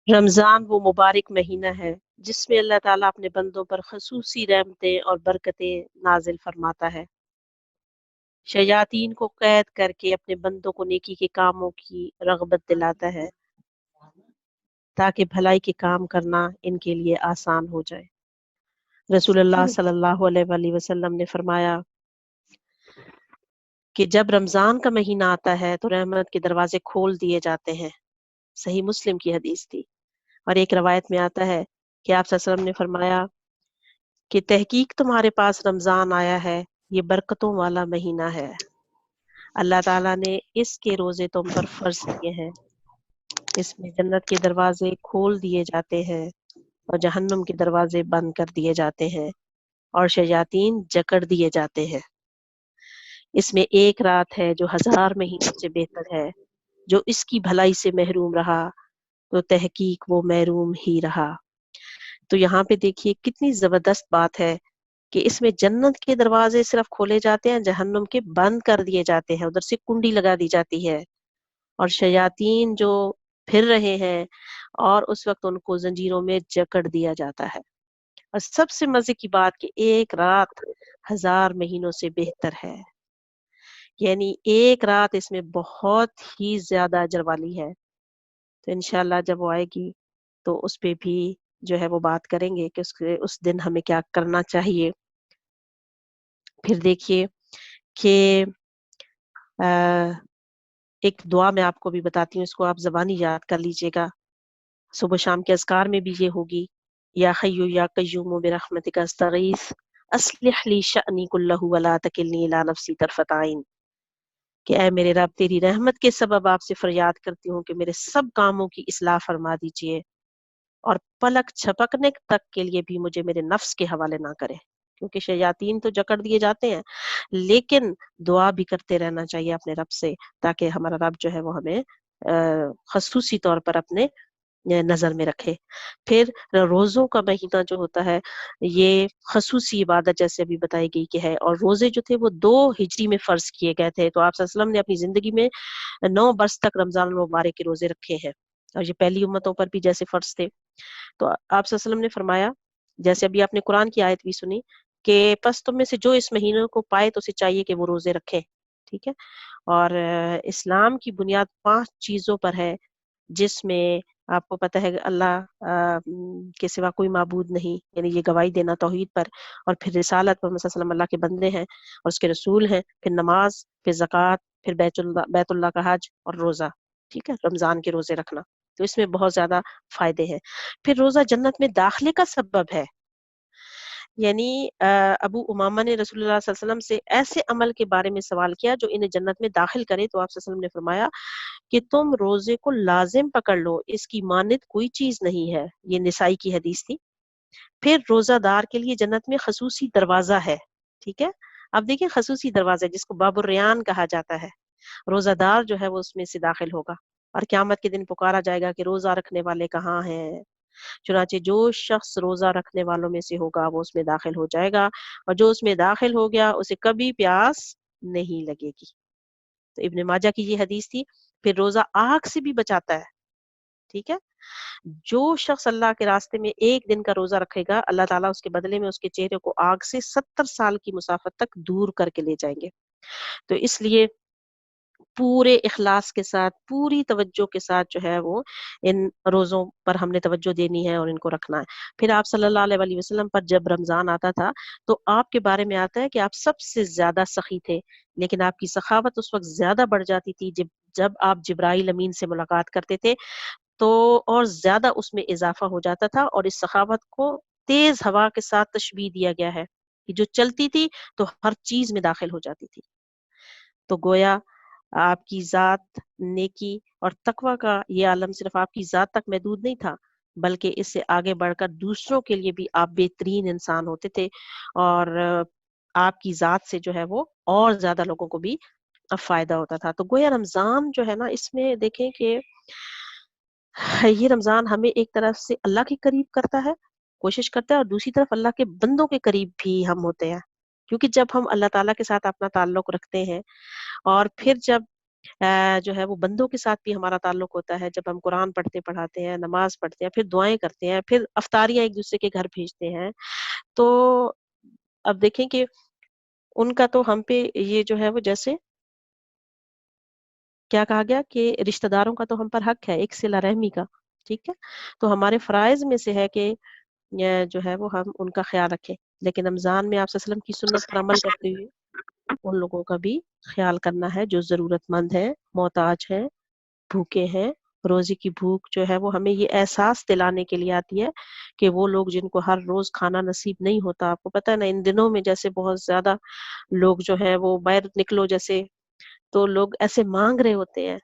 [SPEAKER 1] رمضان وہ مبارک مہینہ ہے جس میں اللہ تعالیٰ اپنے بندوں پر خصوصی رحمتیں اور برکتیں نازل فرماتا ہے، شیاطین کو قید کر کے اپنے بندوں کو نیکی کے کاموں کی رغبت دلاتا ہے تاکہ بھلائی کے کام کرنا ان کے لیے آسان ہو جائے۔ رسول اللہ صلی اللہ علیہ وآلہ وسلم نے فرمایا کہ جب رمضان کا مہینہ آتا ہے تو رحمت کے دروازے کھول دیے جاتے ہیں، صحیح مسلم کی حدیث تھی۔ اور ایک روایت میں آتا ہے کہ آپ صلی اللہ علیہ وسلم نے فرمایا کہ تحقیق تمہارے پاس رمضان آیا ہے، یہ برکتوں والا مہینہ ہے، اللہ تعالیٰ نے اس کے روزے تم پر فرض کیے ہیں، اس میں جنت کے دروازے کھول دیے جاتے ہیں اور جہنم کے دروازے بند کر دیے جاتے ہیں اور شیاطین جکڑ دیے جاتے ہیں۔ اس میں ایک رات ہے جو 1000 مہینوں سے بہتر ہے، جو اس کی بھلائی سے محروم رہا تو تحقیق وہ محروم ہی رہا۔ تو یہاں پہ دیکھیے کتنی زبردست بات ہے کہ اس میں جنت کے دروازے صرف کھولے جاتے ہیں، جہنم کے بند کر دیے جاتے ہیں، ادھر سے کنڈی لگا دی جاتی ہے اور شیاطین جو پھر رہے ہیں اور اس وقت ان کو زنجیروں میں جکڑ دیا جاتا ہے۔ اور سب سے مزے کی بات کہ ایک رات 1000 مہینوں سے بہتر ہے، یعنی ایک رات اس میں بہت ہی زیادہ اجر والی ہے۔ تو انشاءاللہ جب وہ آئے گی تو اس پہ بھی جو ہے وہ بات کریں گے کہ اس دن ہمیں کیا کرنا چاہیے۔ پھر دیکھیے کہ ایک دعا میں آپ کو بھی بتاتی ہوں، اس کو آپ زبانی یاد کر لیجئے گا، صبح شام کے اذکار میں بھی یہ ہوگی، یا حیو یا قیوم برحمتک استغیث اصلح لی شأنی کلہ ولا تکلنی الی نفسی طرفۃ عین، کہ اے میرے رب تیری رحمت کے سبب آپ سے فریاد کرتی ہوں کہ میرے سب کاموں کی اصلاح فرما دیجئے اور پلک چھپکنے تک کے لیے بھی مجھے میرے نفس کے حوالے نہ کرے، کیونکہ شیاطین تو جکڑ دیے جاتے ہیں، لیکن دعا بھی کرتے رہنا چاہیے اپنے رب سے تاکہ ہمارا رب جو ہے وہ ہمیں خصوصی طور پر اپنے نظر میں رکھے۔ پھر روزوں کا مہینہ جو ہوتا ہے یہ خصوصی عبادت جیسے ابھی بتائی گئی کہ ہے، اور روزے جو تھے وہ 2 ہجری میں فرض کیے گئے تھے، تو آپ صلی اللہ علیہ وسلم نے اپنی زندگی میں 9 برس تک رمضان المبارک کے روزے رکھے ہیں، اور یہ پہلی امتوں پر بھی جیسے فرض تھے۔ تو آپ صلی اللہ علیہ وسلم نے فرمایا، جیسے ابھی آپ نے قرآن کی آیت بھی سنی، کہ پس تم میں سے جو اس مہینے کو پائے تو اسے چاہیے کہ وہ روزے رکھے، ٹھیک ہے۔ اور اسلام کی بنیاد 5 چیزوں پر ہے، جس میں آپ کو پتہ ہے کہ اللہ کے سوا کوئی معبود نہیں، یعنی یہ گواہی دینا توحید پر، اور پھر رسالت پر، محمد صلی اللہ علیہ وسلم اللہ کے بندے ہیں اور اس کے رسول ہیں، پھر نماز، پھر زکوٰۃ، پھر بیت اللہ کا حج اور روزہ، ٹھیک ہے، رمضان کے روزے رکھنا، تو اس میں بہت زیادہ فائدے ہیں۔ پھر روزہ جنت میں داخلے کا سبب ہے، یعنی ابو امامہ نے رسول اللہ صلی اللہ علیہ وسلم سے ایسے عمل کے بارے میں سوال کیا جو انہیں جنت میں داخل کرے، تو آپ صلی اللہ علیہ وسلم نے فرمایا کہ تم روزے کو لازم پکڑ لو، اس کی مانند کوئی چیز نہیں ہے، یہ نسائی کی حدیث تھی۔ پھر روزہ دار کے لیے جنت میں خصوصی دروازہ ہے، ٹھیک ہے، اب دیکھیں خصوصی دروازہ جس کو باب الریان کہا جاتا ہے، روزہ دار جو ہے وہ اس میں سے داخل ہوگا، اور قیامت کے دن پکارا جائے گا کہ روزہ رکھنے والے کہاں ہیں، چنانچہ جو شخص روزہ رکھنے والوں میں سے ہوگا وہ اس میں داخل ہو جائے گا، اور جو اس میں داخل ہو گیا اسے کبھی پیاس نہیں لگے گی۔ تو ابن ماجہ کی یہ حدیث تھی۔ پھر روزہ آگ سے بھی بچاتا ہے، ٹھیک ہے، جو شخص اللہ کے راستے میں ایک دن کا روزہ رکھے گا اللہ تعالیٰ اس کے بدلے میں اس کے چہرے کو آگ سے 70 سال کی مسافت تک دور کر کے لے جائیں گے۔ تو اس لیے پورے اخلاص کے ساتھ، پوری توجہ کے ساتھ جو ہے وہ ان روزوں پر ہم نے توجہ دینی ہے اور ان کو رکھنا ہے۔ پھر آپ صلی اللہ علیہ وآلہ وسلم پر جب رمضان آتا تھا تو آپ کے بارے میں آتا ہے کہ آپ سب سے زیادہ سخی تھے، لیکن آپ کی سخاوت اس وقت زیادہ بڑھ جاتی تھی جب آپ جبرائیل امین سے ملاقات کرتے تھے، تو اور زیادہ اس میں اضافہ ہو جاتا تھا، اور اس سخاوت کو تیز ہوا کے ساتھ تشبیہ دیا گیا ہے کہ جو چلتی تھی تو ہر چیز میں داخل ہو جاتی تھی۔ تو گویا آپ کی ذات، نیکی اور تقوی کا یہ عالم صرف آپ کی ذات تک محدود نہیں تھا، بلکہ اس سے آگے بڑھ کر دوسروں کے لیے بھی آپ بہترین انسان ہوتے تھے، اور آپ کی ذات سے جو ہے وہ اور زیادہ لوگوں کو بھی فائدہ ہوتا تھا۔ تو گویا رمضان جو ہے نا، اس میں دیکھیں کہ یہ رمضان ہمیں ایک طرف سے اللہ کے قریب کرتا ہے، کوشش کرتا ہے، اور دوسری طرف اللہ کے بندوں کے قریب بھی ہم ہوتے ہیں، کیونکہ جب ہم اللہ تعالیٰ کے ساتھ اپنا تعلق رکھتے ہیں، اور پھر جب جو ہے وہ بندوں کے ساتھ بھی ہمارا تعلق ہوتا ہے، جب ہم قرآن پڑھتے ہیں، نماز پڑھتے ہیں، پھر دعائیں کرتے ہیں، پھر افطاریاں ایک دوسرے کے گھر بھیجتے ہیں. تو اب دیکھیں کہ ان کا تو ہم پہ یہ جو ہے وہ جیسے کیا کہا گیا کہ رشتہ داروں کا تو ہم پر حق ہے ایک صلہ رحمی کا. ٹھیک ہے، تو ہمارے فرائض میں سے ہے کہ جو ہے وہ ہم ان کا خیال رکھیں. لیکن رمضان میں آپ صلی اللہ علیہ وسلم کی سنت پر عمل کرتے ہوئے ان لوگوں کا بھی خیال کرنا ہے جو ضرورت مند ہے، محتاج ہے، بھوکے ہیں. روزے کی بھوک جو ہے وہ ہمیں یہ احساس دلانے کے لیے آتی ہے کہ وہ لوگ جن کو ہر روز کھانا نصیب نہیں ہوتا. آپ کو پتہ ہے نا ان دنوں میں جیسے بہت زیادہ لوگ جو ہے وہ باہر نکلو جیسے تو لوگ ایسے مانگ رہے ہوتے ہیں،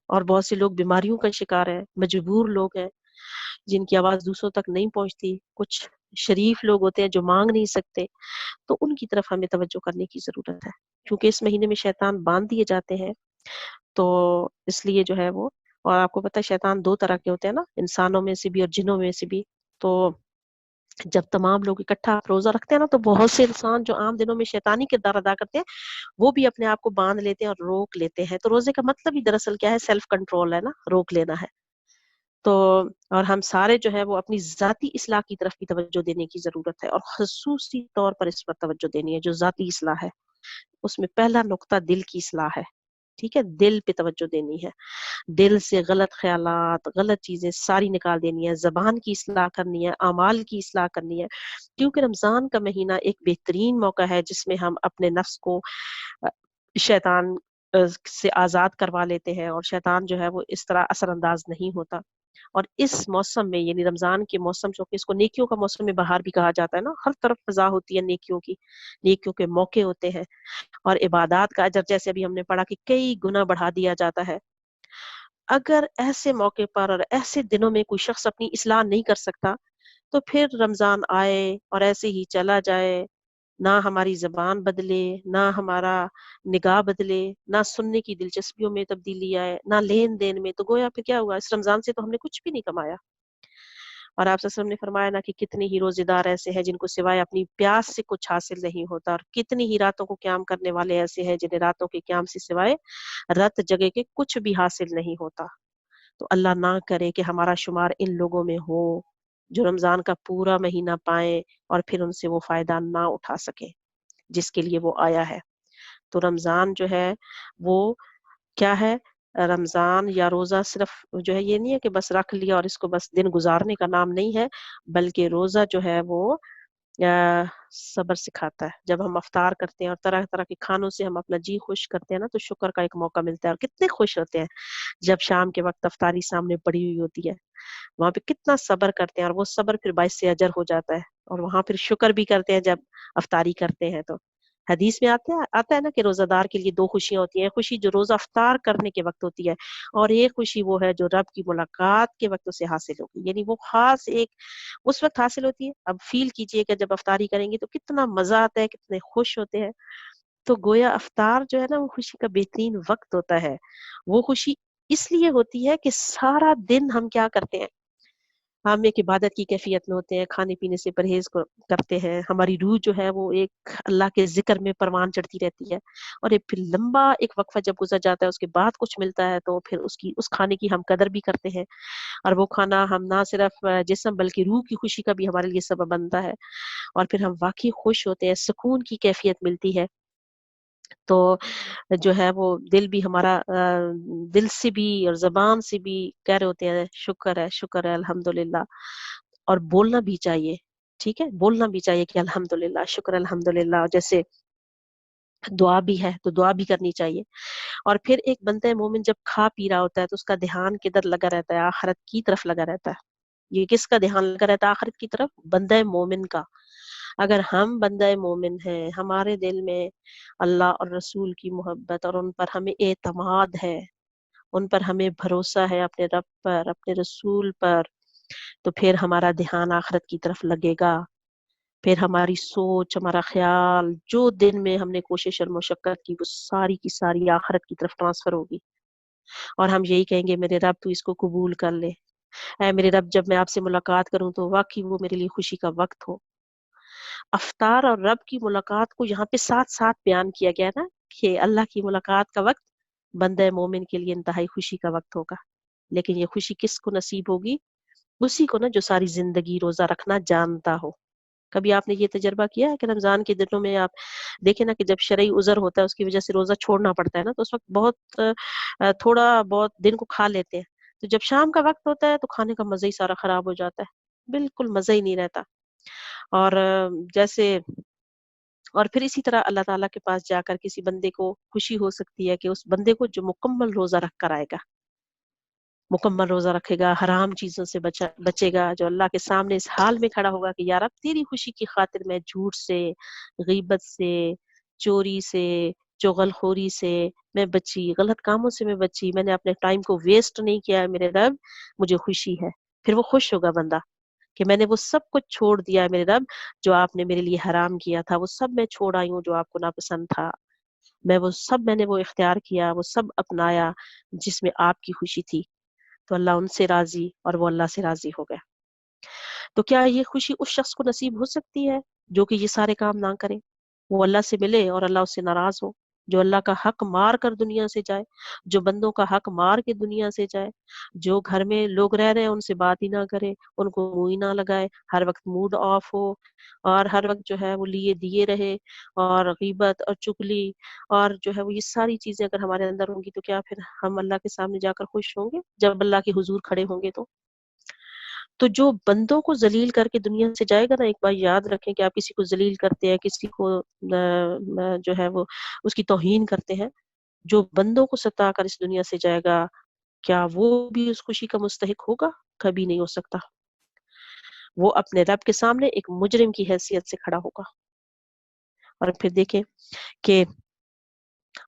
[SPEAKER 1] اور بہت سے لوگ بیماریوں کا شکار ہیں، مجبور لوگ ہیں جن کی آواز دوسروں تک نہیں پہنچتی. کچھ شریف لوگ ہوتے ہیں جو مانگ نہیں سکتے. تو ان کی طرف ہمیں توجہ کرنے کی ضرورت ہے، کیونکہ اس مہینے میں شیطان باندھ دیے جاتے ہیں. تو اس لیے جو ہے وہ، اور آپ کو پتہ ہے شیطان دو طرح کے ہوتے ہیں نا، انسانوں میں سے بھی اور جنوں میں سے بھی. تو جب تمام لوگ اکٹھا روزہ رکھتے ہیں نا تو بہت سے انسان جو عام دنوں میں شیطانی کردار ادا کرتے ہیں وہ بھی اپنے آپ کو باندھ لیتے ہیں اور روک لیتے ہیں. تو روزے کا مطلب ہی دراصل کیا ہے؟ سیلف کنٹرول ہے نا، روک لینا ہے. تو اور ہم سارے جو ہے وہ اپنی ذاتی اصلاح کی طرف بھی توجہ دینے کی ضرورت ہے، اور خصوصی طور پر اس پر توجہ دینی ہے جو ذاتی اصلاح ہے. اس میں پہلا نقطہ دل کی اصلاح ہے. ٹھیک ہے، دل پہ توجہ دینی ہے. دل سے غلط خیالات، غلط چیزیں ساری نکال دینی ہے. زبان کی اصلاح کرنی ہے، اعمال کی اصلاح کرنی ہے. کیونکہ رمضان کا مہینہ ایک بہترین موقع ہے جس میں ہم اپنے نفس کو شیطان سے آزاد کروا لیتے ہیں، اور شیطان جو ہے وہ اس طرح اثر انداز نہیں ہوتا. اور اس موسم میں یعنی رمضان کے موسم جو کہ اس کو نیکیوں کا موسم میں بہار بھی کہا جاتا ہے نا، ہر طرف فضا ہوتی ہے نیکیوں کی، نیکیوں کے موقع ہوتے ہیں، اور عبادات کا اجر جیسے ابھی ہم نے پڑھا کہ کئی گنا بڑھا دیا جاتا ہے. اگر ایسے موقع پر اور ایسے دنوں میں کوئی شخص اپنی اصلاح نہیں کر سکتا تو پھر رمضان آئے اور ایسے ہی چلا جائے، نہ ہماری زبان بدلے، نہ ہمارا نگاہ بدلے، نہ سننے کی دلچسپیوں میں تبدیلی آئے، نہ لین دین میں، تو گویا پھر کیا ہوا؟ اس رمضان سے تو ہم نے کچھ بھی نہیں کمایا. اور آپ صلی اللہ علیہ وسلم نے فرمایا نا کہ کتنے ہی روزے دار ایسے ہیں جن کو سوائے اپنی پیاس سے کچھ حاصل نہیں ہوتا، اور کتنی ہی راتوں کو قیام کرنے والے ایسے ہیں جنہیں راتوں کے قیام سے سوائے رت جگہ کے کچھ بھی حاصل نہیں ہوتا. تو اللہ نہ کرے کہ ہمارا شمار ان لوگوں میں ہو جو رمضان کا پورا مہینہ پائیں اور پھر ان سے وہ فائدہ نہ اٹھا سکے جس کے لیے وہ آیا ہے. تو رمضان جو ہے وہ کیا ہے؟ رمضان یا روزہ صرف جو ہے یہ نہیں ہے کہ بس رکھ لیا اور اس کو بس دن گزارنے کا نام نہیں ہے، بلکہ روزہ جو ہے وہ صبر سکھاتا ہے. جب ہم افطار کرتے ہیں اور طرح طرح کے کھانوں سے ہم اپنا جی خوش کرتے ہیں نا تو شکر کا ایک موقع ملتا ہے، اور کتنے خوش ہوتے ہیں جب شام کے وقت افطاری سامنے پڑی ہوئی ہوتی ہے. وہاں پہ کتنا صبر کرتے ہیں، اور وہ صبر پھر باعث سے اجر ہو جاتا ہے، اور وہاں پھر شکر بھی کرتے ہیں جب افطاری کرتے ہیں. تو حدیث میں آتا ہے نا کہ روزہ دار کے لیے دو خوشیاں ہوتی ہیں. خوشی جو روزہ افطار کرنے کے وقت ہوتی ہے، اور ایک خوشی وہ ہے جو رب کی ملاقات کے وقت اسے حاصل ہوگی، یعنی وہ خاص ایک اس وقت حاصل ہوتی ہے. اب فیل کیجئے کہ جب افطاری کریں گے تو کتنا مزہ آتا ہے، کتنے خوش ہوتے ہیں. تو گویا افطار جو ہے نا وہ خوشی کا بہترین وقت ہوتا ہے. وہ خوشی اس لیے ہوتی ہے کہ سارا دن ہم کیا کرتے ہیں؟ ہم ایک عبادت کی کیفیت میں ہوتے ہیں، کھانے پینے سے پرہیز کرتے ہیں، ہماری روح جو ہے وہ ایک اللہ کے ذکر میں پروان چڑھتی رہتی ہے. اور ایک پھر لمبا ایک وقفہ جب گزر جاتا ہے اس کے بعد کچھ ملتا ہے تو پھر اس کھانے کی ہم قدر بھی کرتے ہیں، اور وہ کھانا ہم نہ صرف جسم بلکہ روح کی خوشی کا بھی ہمارے لیے سبب بنتا ہے، اور پھر ہم واقعی خوش ہوتے ہیں، سکون کی کیفیت ملتی ہے. تو جو ہے وہ دل بھی ہمارا دل سے بھی اور زبان سے بھی کہہ رہے ہوتے ہیں شکر ہے، شکر ہے، الحمدللہ. اور بولنا بھی چاہیے، ٹھیک ہے، بولنا بھی چاہیے کہ الحمدللہ، شکر الحمدللہ. جیسے دعا بھی ہے تو دعا بھی کرنی چاہیے. اور پھر ایک بندہ مومن جب کھا پی رہا ہوتا ہے تو اس کا دھیان کدھر لگا رہتا ہے؟ آخرت کی طرف لگا رہتا ہے. یہ کس کا دھیان لگا رہتا ہے آخرت کی طرف؟ بندہ مومن کا. اگر ہم بندہ مومن ہیں، ہمارے دل میں اللہ اور رسول کی محبت اور ان پر ہمیں اعتماد ہے، ان پر ہمیں بھروسہ ہے، اپنے رب پر، اپنے رسول پر، تو پھر ہمارا دھیان آخرت کی طرف لگے گا. پھر ہماری سوچ، ہمارا خیال جو دن میں ہم نے کوشش اور مشقت کی وہ ساری کی ساری آخرت کی طرف ٹرانسفر ہوگی، اور ہم یہی کہیں گے میرے رب تو اس کو قبول کر لے، اے میرے رب جب میں آپ سے ملاقات کروں تو واقعی وہ میرے لیے خوشی کا وقت ہو. افطار اور رب کی ملاقات کو یہاں پہ ساتھ ساتھ بیان کیا گیا نا کہ اللہ کی ملاقات کا وقت بندہ مومن کے لیے انتہائی خوشی کا وقت ہوگا. لیکن یہ خوشی کس کو نصیب ہوگی؟ اسی کو نا جو ساری زندگی روزہ رکھنا جانتا ہو. کبھی آپ نے یہ تجربہ کیا ہے کہ رمضان کے دنوں میں آپ دیکھیں نا کہ جب شرعی عذر ہوتا ہے اس کی وجہ سے روزہ چھوڑنا پڑتا ہے نا، تو اس وقت بہت تھوڑا بہت دن کو کھا لیتے ہیں. تو جب شام کا وقت ہوتا ہے تو کھانے کا مزہ ہی سارا خراب ہو جاتا ہے، بالکل مزہ ہی نہیں رہتا. اور جیسے اور پھر اسی طرح اللہ تعالیٰ کے پاس جا کر کسی بندے کو خوشی ہو سکتی ہے کہ اس بندے کو جو مکمل روزہ رکھ کر آئے گا، مکمل روزہ رکھے گا، حرام چیزوں سے بچے گا، جو اللہ کے سامنے اس حال میں کھڑا ہوگا کہ یا رب تیری خوشی کی خاطر میں جھوٹ سے، غیبت سے، چوری سے، چغل خوری سے میں بچی، غلط کاموں سے میں بچی، میں نے اپنے ٹائم کو ویسٹ نہیں کیا ہے میرے رب، مجھے خوشی ہے. پھر وہ خوش ہوگا بندہ کہ میں نے وہ سب کچھ چھوڑ دیا ہے میرے رب، جو آپ نے میرے لیے حرام کیا تھا وہ سب میں چھوڑ آئی ہوں، جو آپ کو ناپسند تھا میں نے وہ اختیار کیا، وہ سب اپنایا جس میں آپ کی خوشی تھی. تو اللہ ان سے راضی اور وہ اللہ سے راضی ہو گیا. تو کیا یہ خوشی اس شخص کو نصیب ہو سکتی ہے جو کہ یہ سارے کام نہ کرے، وہ اللہ سے ملے اور اللہ اس سے ناراض ہو، جو اللہ کا حق مار کر دنیا سے جائے، جو بندوں کا حق مار کے دنیا سے جائے، جو گھر میں لوگ رہ رہے ہیں ان سے بات ہی نہ کرے، ان کو منہ ہی نہ لگائے، ہر وقت موڈ آف ہو اور ہر وقت جو ہے وہ لیے دیے رہے، اور غیبت اور چگلی اور جو ہے وہ یہ ساری چیزیں اگر ہمارے اندر ہوں گی تو کیا پھر ہم اللہ کے سامنے جا کر خوش ہوں گے جب اللہ کے حضور کھڑے ہوں گے؟ تو جو بندوں کو ذلیل کر کے دنیا سے جائے گا نا، ایک بار یاد رکھیں کہ آپ کسی کو ذلیل کرتے ہیں، کسی کو جو ہے وہ اس کی توہین کرتے ہیں، جو بندوں کو ستا کر اس دنیا سے جائے گا، کیا وہ بھی اس خوشی کا مستحق ہوگا؟ کبھی نہیں ہو سکتا. وہ اپنے رب کے سامنے ایک مجرم کی حیثیت سے کھڑا ہوگا. اور پھر دیکھیں کہ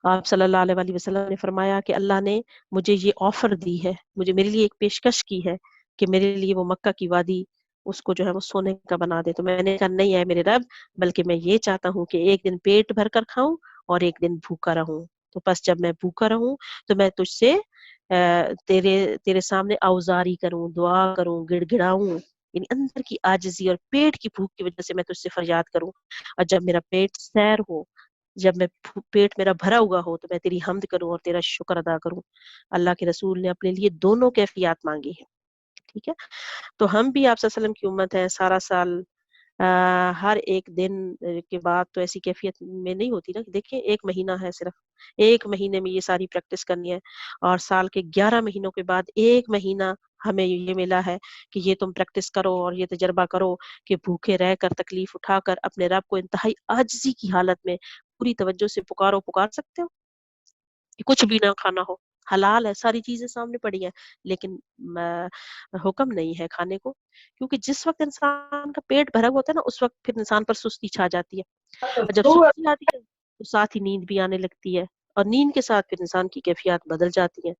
[SPEAKER 1] آپ صلی اللہ علیہ وسلم نے فرمایا کہ اللہ نے مجھے یہ آفر دی ہے، مجھے میرے لیے ایک پیشکش کی ہے کہ میرے لیے وہ مکہ کی وادی اس کو جو ہے وہ سونے کا بنا دے. تو میں نے کہا نہیں ہے میرے رب، بلکہ میں یہ چاہتا ہوں کہ ایک دن پیٹ بھر کر کھاؤں اور ایک دن بھوکا رہوں. تو بس جب میں بھوکا رہوں تو میں تجھ سے تیرے سامنے اوزاری کروں، دعا کروں، گڑ گڑاؤں، یعنی اندر کی عاجزی اور پیٹ کی بھوک کی وجہ سے میں تجھ سے فریاد کروں. اور جب میرا پیٹ سیر ہو، جب میں پیٹ میرا بھرا ہوا ہو تو میں تیری حمد کروں اور تیرا شکر ادا کروں. اللہ کے رسول نے اپنے لیے دونوں کیفیات مانگی ہے. ٹھیک ہے، تو ہم بھی آپ صلی اللہ علیہ وسلم کی امت ہیں. سارا سال ہر ایک دن کے بعد تو ایسی کیفیت میں نہیں ہوتی نا. دیکھیں ایک مہینہ ہے، صرف ایک مہینے میں یہ ساری پریکٹس کرنی ہے، اور سال کے 11 مہینوں کے بعد ایک مہینہ ہمیں یہ ملا ہے کہ یہ تم پریکٹس کرو اور یہ تجربہ کرو کہ بھوکے رہ کر، تکلیف اٹھا کر اپنے رب کو انتہائی عاجزی کی حالت میں پوری توجہ سے پکار سکتے ہو کہ کچھ بھی نہ کھانا ہو. حلال ہے، ساری چیزیں سامنے پڑی ہیں، لیکن حکم نہیں ہے کھانے کو، کیونکہ جس وقت انسان کا پیٹ بھرا ہوتا ہے نا اس وقت پھر انسان پر سستی چھا جاتی ہے، اور جب سستی آتی ہے تو ساتھ ہی نیند بھی آنے لگتی ہے، اور نیند کے ساتھ پھر انسان کی کیفیات بدل جاتی ہیں.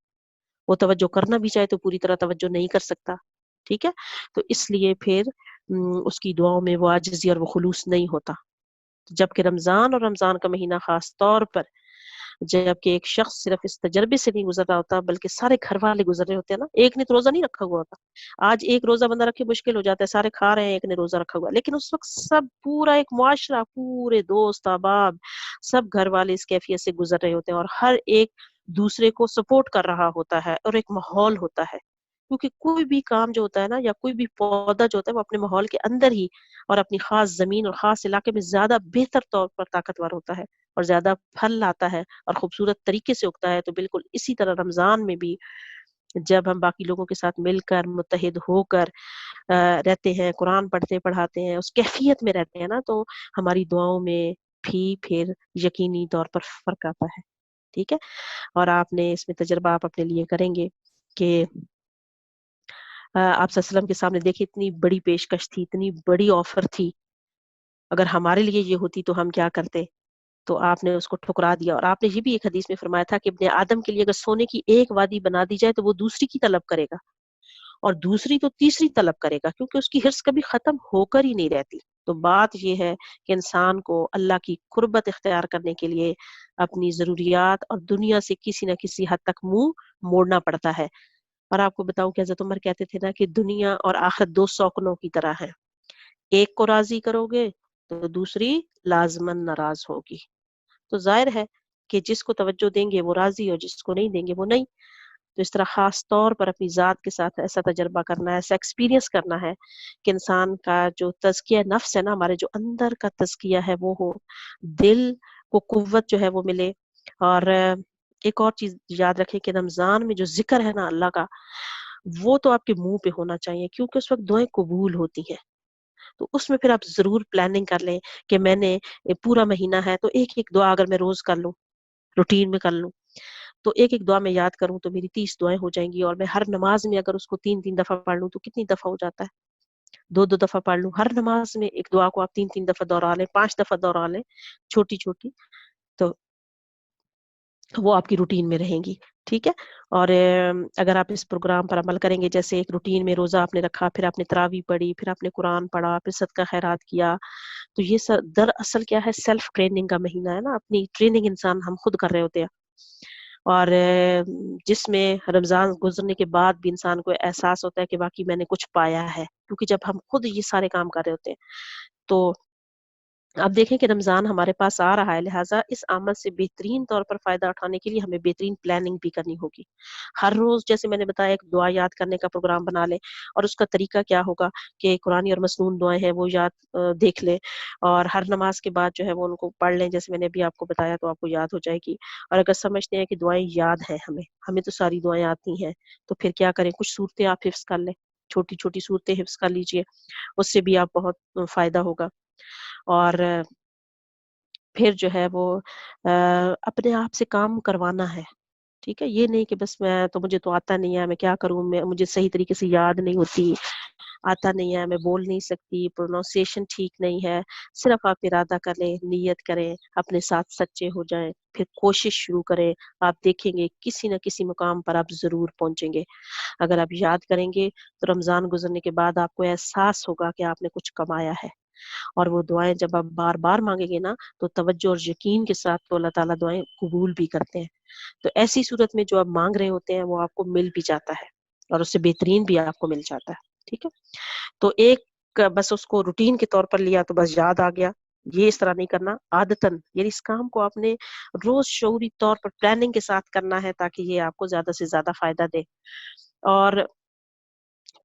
[SPEAKER 1] وہ توجہ کرنا بھی چاہے تو پوری طرح توجہ نہیں کر سکتا. ٹھیک ہے، تو اس لیے پھر اس کی دعاؤں میں وہ عاجزی اور وہ خلوص نہیں ہوتا. جبکہ رمضان اور رمضان کا مہینہ خاص طور پر جبکہ ایک شخص صرف اس تجربے سے نہیں گزر رہا ہوتا بلکہ سارے گھر والے گزر رہے ہوتے ہیں نا. ایک نے تو روزہ نہیں رکھا ہوا ہوتا، آج ایک روزہ بندہ رکھے مشکل ہو جاتا ہے، سارے کھا رہے ہیں، ایک نے روزہ رکھا ہوا، لیکن اس وقت سب پورا ایک معاشرہ، پورے دوست احباب، سب گھر والے اس کیفیت سے گزر رہے ہوتے ہیں، اور ہر ایک دوسرے کو سپورٹ کر رہا ہوتا ہے، اور ایک ماحول ہوتا ہے. کیونکہ کوئی بھی کام جو ہوتا ہے نا، یا کوئی بھی پودا جو ہوتا ہے وہ اپنے ماحول کے اندر ہی اور اپنی خاص زمین اور خاص علاقے میں زیادہ بہتر طور پر طاقتور ہوتا ہے اور زیادہ پھل لاتا ہے اور خوبصورت طریقے سے اگتا ہے. تو بالکل اسی طرح رمضان میں بھی جب ہم باقی لوگوں کے ساتھ مل کر متحد ہو کر رہتے ہیں، قرآن پڑھتے پڑھاتے ہیں، اس کیفیت میں رہتے ہیں نا، تو ہماری دعاؤں میں بھی پھر یقینی طور پر فرق آتا ہے. ٹھیک ہے، اور آپ نے اس میں تجربہ آپ اپنے لیے کریں گے کہ آپ صلی اللہ علیہ وسلم کے سامنے دیکھیں اتنی بڑی پیشکش تھی، اتنی بڑی آفر تھی، اگر ہمارے لیے یہ ہوتی تو ہم کیا کرتے؟ تو آپ نے اس کو ٹھکرا دیا. اور آپ نے یہ بھی ایک حدیث میں فرمایا تھا کہ ابن آدم کے لیے اگر سونے کی ایک وادی بنا دی جائے تو وہ دوسری کی طلب کرے گا، اور دوسری تو تیسری طلب کرے گا، کیونکہ اس کی حرص کبھی ختم ہو کر ہی نہیں رہتی. تو بات یہ ہے کہ انسان کو اللہ کی قربت اختیار کرنے کے لیے اپنی ضروریات اور دنیا سے کسی نہ کسی حد تک منہ موڑنا پڑتا ہے. اور آپ کو بتاؤں کہ حضرت عمر کہتے تھے نا کہ دنیا اور آخرت دو سوکنوں کی طرح ہے، ایک کو راضی کرو گے تو دوسری لازمن ناراض ہوگی. تو ظاہر ہے کہ جس کو توجہ دیں گے وہ راضی اور جس کو نہیں دیں گے وہ نہیں. تو اس طرح خاص طور پر اپنی ذات کے ساتھ ایسا تجربہ کرنا ہے, ایسا ایکسپیرینس کرنا ہے کہ انسان کا جو تزکیہ نفس ہے نا, ہمارے جو اندر کا تزکیہ ہے وہ ہو, دل کو قوت جو ہے وہ ملے. اور ایک اور چیز یاد رکھیں کہ رمضان میں جو ذکر ہے نا اللہ کا, وہ تو آپ کے منہ پہ ہونا چاہیے, کیونکہ اس وقت دعائیں قبول ہوتی ہیں. تو اس میں پھر آپ ضرور پلاننگ کر لیں کہ میں نے پورا مہینہ ہے تو ایک ایک دعا اگر میں روز کر لوں, روٹین میں کر لوں, تو ایک ایک دعا میں یاد کروں تو میری 30 دعائیں ہو جائیں گی. اور میں ہر نماز میں اگر اس کو 3 دفعہ پڑھ لوں تو کتنی دفعہ ہو جاتا ہے, 2 دفعہ پڑھ لوں. ہر نماز میں ایک دعا کو آپ 3 دفعہ دوہرا لیں, 5 دفعہ دوہرا لیں, چھوٹی چھوٹی, تو وہ آپ کی روٹین میں رہیں گی. ٹھیک ہے. اور اگر آپ اس پروگرام پر عمل کریں گے, جیسے ایک روٹین میں روزہ آپ نے رکھا, پھر آپ نے تراویح پڑھی, پھر آپ نے قرآن پڑھا, پھر صدقہ خیرات کیا, تو یہ دراصل کیا ہے, سیلف ٹریننگ کا مہینہ ہے نا. اپنی ٹریننگ انسان ہم خود کر رہے ہوتے ہیں. اور جس میں رمضان گزرنے کے بعد بھی انسان کو احساس ہوتا ہے کہ باقی میں نے کچھ پایا ہے, کیونکہ جب ہم خود یہ سارے کام کر رہے ہوتے ہیں. تو آپ دیکھیں کہ رمضان ہمارے پاس آ رہا ہے, لہٰذا اس آمد سے بہترین طور پر فائدہ اٹھانے کے لیے ہمیں بہترین پلاننگ بھی کرنی ہوگی. ہر روز جیسے میں نے بتایا ایک دعا یاد کرنے کا پروگرام بنا لیں, اور اس کا طریقہ کیا ہوگا کہ قرآنی اور مسنون دعائیں ہیں وہ یاد دیکھ لیں, اور ہر نماز کے بعد جو ہے وہ ان کو پڑھ لیں, جیسے میں نے ابھی آپ کو بتایا, تو آپ کو یاد ہو جائے گی. اور اگر سمجھتے ہیں کہ دعائیں یاد ہیں, ہمیں تو ساری دعائیں آتی ہیں, تو پھر کیا کریں, کچھ صورتیں آپ حفظ کر لیں, چھوٹی چھوٹی صورتیں حفظ کر لیجئے, اس سے بھی آپ بہت فائدہ ہوگا. اور پھر جو ہے وہ اپنے آپ سے کام کروانا ہے. ٹھیک ہے. یہ نہیں کہ بس مجھے تو آتا نہیں ہے, میں کیا کروں, مجھے صحیح طریقے سے یاد نہیں ہوتی, آتا نہیں ہے, میں بول نہیں سکتی, پروننسیشن ٹھیک نہیں ہے. صرف آپ ارادہ کر لیں, نیت کریں, اپنے ساتھ سچے ہو جائیں, پھر کوشش شروع کریں. آپ دیکھیں گے کسی نہ کسی مقام پر آپ ضرور پہنچیں گے. اگر آپ یاد کریں گے تو رمضان گزرنے کے بعد آپ کو احساس ہوگا کہ آپ نے کچھ کمایا ہے. اور وہ دعائیں جب آپ بار بار مانگیں گے نا, تو توجہ اور یقین کے ساتھ تو اللہ تعالیٰ دعائیں قبول بھی کرتے ہیں. تو ایسی صورت میں جو آپ مانگ رہے ہوتے ہیں وہ آپ کو مل بھی جاتا ہے, اور اس سے بہترین بھی آپ کو مل جاتا ہے. ٹھیک ہے. تو ایک بس اس کو روٹین کے طور پر لیا تو بس یاد آ گیا, یہ اس طرح نہیں کرنا عادتاً, یعنی اس کام کو آپ نے روز شعوری طور پر پلاننگ کے ساتھ کرنا ہے, تاکہ یہ آپ کو زیادہ سے زیادہ فائدہ دے. اور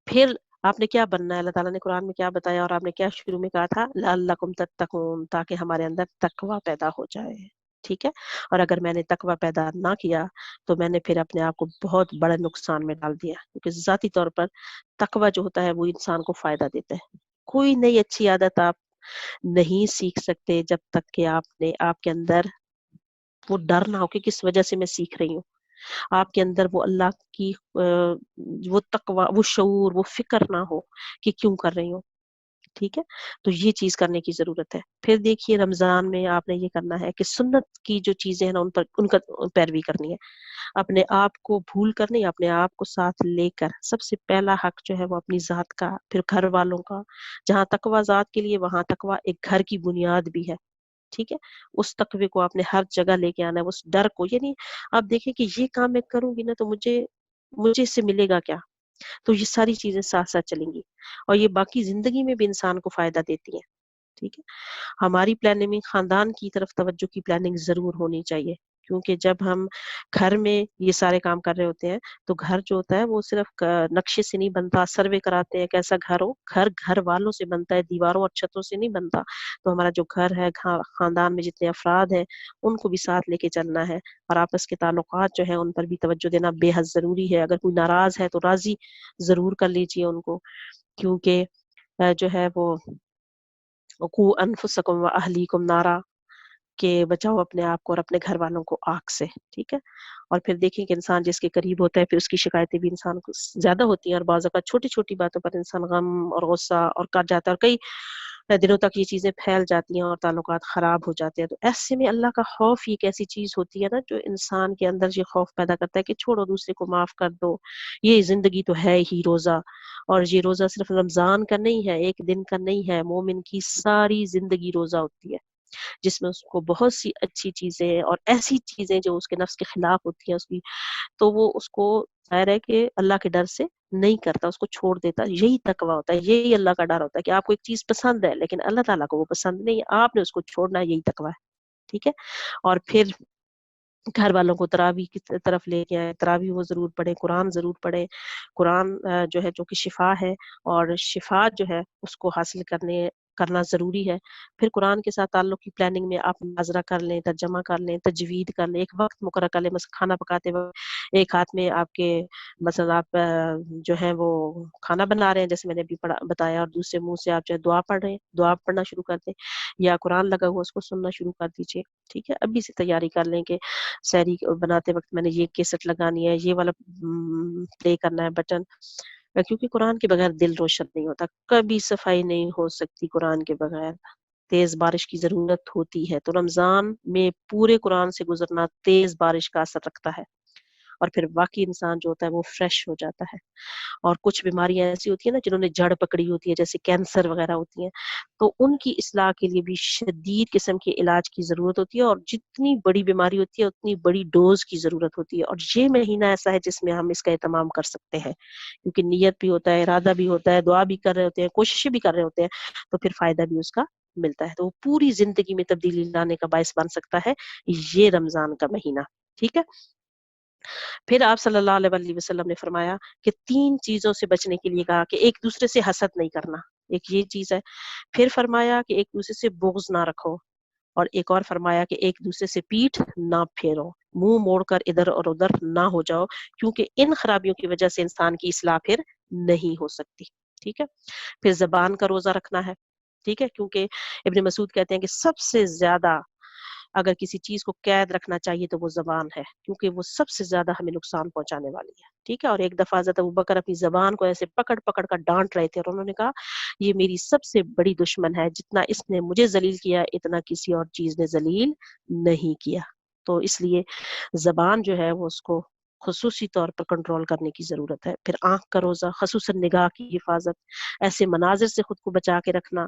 [SPEAKER 1] پھر آپ نے کیا بننا ہے, اللہ تعالیٰ نے قرآن میں کیا بتایا, اور آپ نے کیا شروع میں کہا تھا, لعلکم تتقون, تاکہ ہمارے اندر تقوی پیدا ہو جائے. ٹھیک ہے. اور اگر میں نے تقوی پیدا نہ کیا تو میں نے پھر اپنے آپ کو بہت بڑے نقصان میں ڈال دیا, کیونکہ ذاتی طور پر تقوی جو ہوتا ہے وہ انسان کو فائدہ دیتا ہے. کوئی نئی اچھی عادت آپ نہیں سیکھ سکتے جب تک کہ آپ کے اندر وہ ڈر نہ ہو کہ کس وجہ سے میں سیکھ رہی ہوں. آپ کے اندر وہ اللہ کی وہ تقوی, وہ شعور, وہ فکر نہ ہو کہ کیوں کر رہی ہوں. ٹھیک ہے. تو یہ چیز کرنے کی ضرورت ہے. پھر دیکھیے رمضان میں آپ نے یہ کرنا ہے کہ سنت کی جو چیزیں ہیں نا ان کا پیروی کرنی ہے. اپنے آپ کو بھول کر نہیں, اپنے آپ کو ساتھ لے کر. سب سے پہلا حق جو ہے وہ اپنی ذات کا, پھر گھر والوں کا. جہاں تقوی ذات کے لیے, وہاں تقوی ایک گھر کی بنیاد بھی ہے. ٹھیک ہے. اس تقوی کو آپ نے ہر جگہ لے کے آنا ہے, اس ڈر کو, یعنی آپ دیکھیں کہ یہ کام میں کروں گی نا تو مجھے اس سے ملے گا کیا. تو یہ ساری چیزیں ساتھ ساتھ چلیں گی, اور یہ باقی زندگی میں بھی انسان کو فائدہ دیتی ہیں. ٹھیک ہے. ہماری پلاننگ, خاندان کی طرف توجہ کی پلاننگ ضرور ہونی چاہیے, کیونکہ جب ہم گھر میں یہ سارے کام کر رہے ہوتے ہیں تو گھر جو ہوتا ہے وہ صرف نقشے سے نہیں بنتا. سروے کراتے ہیں کیسا گھر ہو, گھر والوں سے بنتا ہے, دیواروں اور چھتوں سے نہیں بنتا. تو ہمارا جو گھر ہے, خاندان میں جتنے افراد ہیں ان کو بھی ساتھ لے کے چلنا ہے, اور آپس کے تعلقات جو ہیں ان پر بھی توجہ دینا بے حد ضروری ہے. اگر کوئی ناراض ہے تو راضی ضرور کر لیجئے ان کو, کیونکہ جو ہے وہ قوا انفسکم واہلیکم نارا, کہ بچاؤ اپنے آپ کو اور اپنے گھر والوں کو آگ سے. ٹھیک ہے. اور پھر دیکھیں کہ انسان جس کے قریب ہوتا ہے پھر اس کی شکایتیں بھی انسان کو زیادہ ہوتی ہیں, اور بعض اوقات چھوٹی چھوٹی باتوں پر انسان غم اور غصہ اور کر جاتا ہے, اور کئی دنوں تک یہ چیزیں پھیل جاتی ہیں اور تعلقات خراب ہو جاتے ہیں. تو ایسے میں اللہ کا خوف ایک ایسی چیز ہوتی ہے نا جو انسان کے اندر یہ خوف پیدا کرتا ہے کہ چھوڑو, دوسرے کو معاف کر دو, یہ زندگی تو ہے ہی روزہ. اور یہ روزہ صرف رمضان کا نہیں ہے, ایک دن کا نہیں ہے, مومن کی ساری زندگی روزہ ہوتی ہے, جس میں اس کو بہت سی اچھی چیزیں اور ایسی چیزیں جو اس کے نفس کے خلاف ہوتی ہیں اس کی, تو وہ اس کو ظاہر ہے کہ اللہ کے ڈر سے نہیں کرتا, اس کو چھوڑ دیتا. یہی تقوی ہوتا ہے, یہی اللہ کا ڈر ہوتا ہے کہ آپ کو ایک چیز پسند ہے لیکن اللہ تعالیٰ کو وہ پسند نہیں ہے, آپ نے اس کو چھوڑنا ہے, یہی تقوی ہے. ٹھیک ہے. اور پھر گھر والوں کو تراویح کی طرف لے کے آئے، تراویح وہ ضرور پڑھیں، قرآن ضرور پڑھیں۔ قرآن جو ہے جو کہ شفا ہے، اور شفا جو ہے اس کو حاصل کرنا ضروری ہے۔ پھر قرآن کے ساتھ تعلق کی پلاننگ میں آپ مناظرہ کر لیں، ترجمہ کر لیں، تجوید کر لیں، ایک وقت مقرر کر لیں، مثلا کھانا پکاتے وقت ایک ہاتھ میں آپ کے مثلا آپ جو ہے وہ کھانا بنا رہے ہیں جیسے میں نے ابھی بتایا، اور دوسرے منہ سے آپ جو ہے دعا پڑھ رہے ہیں، دعا پڑھنا شروع کر دیں، یا قرآن لگا ہوا اس کو سننا شروع کر دیجیے، ٹھیک ہے۔ ابھی سے تیاری کر لیں کہ سحری بناتے وقت میں نے یہ کیسٹ لگانی ہے، یہ والا پلے کرنا ہے بٹن، کیونکہ قرآن کے بغیر دل روشن نہیں ہوتا، کبھی صفائی نہیں ہو سکتی قرآن کے بغیر، تیز بارش کی ضرورت ہوتی ہے، تو رمضان میں پورے قرآن سے گزرنا تیز بارش کا اثر رکھتا ہے، اور پھر باقی انسان جو ہوتا ہے وہ فریش ہو جاتا ہے۔ اور کچھ بیماریاں ایسی ہوتی ہیں نا جنہوں نے جڑ پکڑی ہوتی ہے، جیسے کینسر وغیرہ ہوتی ہیں، تو ان کی اصلاح کے لیے بھی شدید قسم کے علاج کی ضرورت ہوتی ہے، اور جتنی بڑی بیماری ہوتی ہے اتنی بڑی ڈوز کی ضرورت ہوتی ہے، اور یہ مہینہ ایسا ہے جس میں ہم اس کا اہتمام کر سکتے ہیں، کیونکہ نیت بھی ہوتا ہے، ارادہ بھی ہوتا ہے، دعا بھی کر رہے ہوتے ہیں، کوششیں بھی کر رہے ہوتے ہیں، تو پھر فائدہ بھی اس کا ملتا ہے، تو وہ پوری زندگی میں تبدیلی لانے کا باعث بن سکتا ہے یہ رمضان کا مہینہ، ٹھیک ہے۔ پھر آپ صلی اللہ علیہ وسلم نے فرمایا کہ 3 چیزوں سے بچنے کے لیے کہا کہ ایک دوسرے سے حسد نہیں کرنا، ایک یہ چیز ہے، پھر فرمایا کہ ایک دوسرے سے بغض نہ رکھو، اور ایک اور فرمایا کہ ایک دوسرے سے پیٹھ نہ پھیرو، منہ موڑ کر ادھر اور ادھر نہ ہو جاؤ، کیونکہ ان خرابیوں کی وجہ سے انسان کی اصلاح پھر نہیں ہو سکتی، ٹھیک ہے۔ پھر زبان کا روزہ رکھنا ہے، ٹھیک ہے، کیونکہ ابن مسعود کہتے ہیں کہ سب سے زیادہ اگر کسی چیز کو قید رکھنا چاہیے تو وہ زبان ہے، کیونکہ وہ سب سے زیادہ ہمیں نقصان پہنچانے والی ہے، ٹھیک ہے۔ اور ایک دفعہ حضرت ابوبکر اپنی زبان کو ایسے پکڑ پکڑ کر ڈانٹ رہے تھے، اور انہوں نے کہا یہ میری سب سے بڑی دشمن ہے، جتنا اس نے مجھے ذلیل کیا اتنا کسی اور چیز نے ذلیل نہیں کیا، تو اس لیے زبان جو ہے وہ اس کو خصوصی طور پر کنٹرول کرنے کی ضرورت ہے۔ پھر آنکھ کا روزہ، خصوصاً نگاہ کی حفاظت، ایسے مناظر سے خود کو بچا کے رکھنا،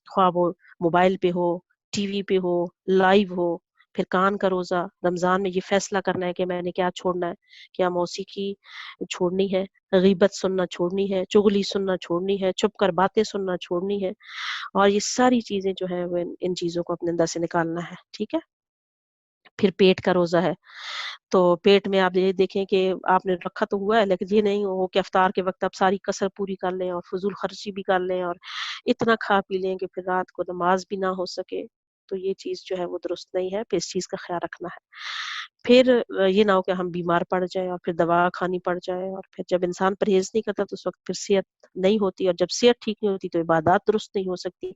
[SPEAKER 1] خواہ وہ موبائل پہ ہو، ٹی وی پہ ہو، لائیو ہو۔ پھر کان کا روزہ، رمضان میں یہ فیصلہ کرنا ہے کہ میں نے کیا چھوڑنا ہے، کیا موسیقی چھوڑنی ہے، غیبت سننا چھوڑنی ہے، چغلی سننا چھوڑنی ہے، چھپ کر باتیں سننا چھوڑنی ہے، اور یہ ساری چیزیں جو ہیں وہ ان چیزوں کو اپنے اندر سے نکالنا ہے، ٹھیک ہے۔ پھر پیٹ کا روزہ ہے، تو پیٹ میں آپ یہ دیکھیں کہ آپ نے رکھا تو ہوا ہے، لیکن یہ نہیں ہو کہ افطار کے وقت آپ ساری کسر پوری کر لیں اور فضول خرچی بھی کر لیں اور اتنا کھا پی لیں کہ پھر رات کو نماز بھی نہ ہو سکے، تو یہ چیز جو ہے وہ درست نہیں ہے، پھر اس چیز کا خیال رکھنا ہے۔ پھر یہ نہ ہو کہ ہم بیمار پڑ جائیں اور پھر دوا کھانی پڑ جائے، اور پھر جب انسان پرہیز نہیں کرتا تو اس وقت پھر صحت نہیں ہوتی، اور جب صحت ٹھیک نہیں ہوتی تو عبادات درست نہیں ہو سکتی،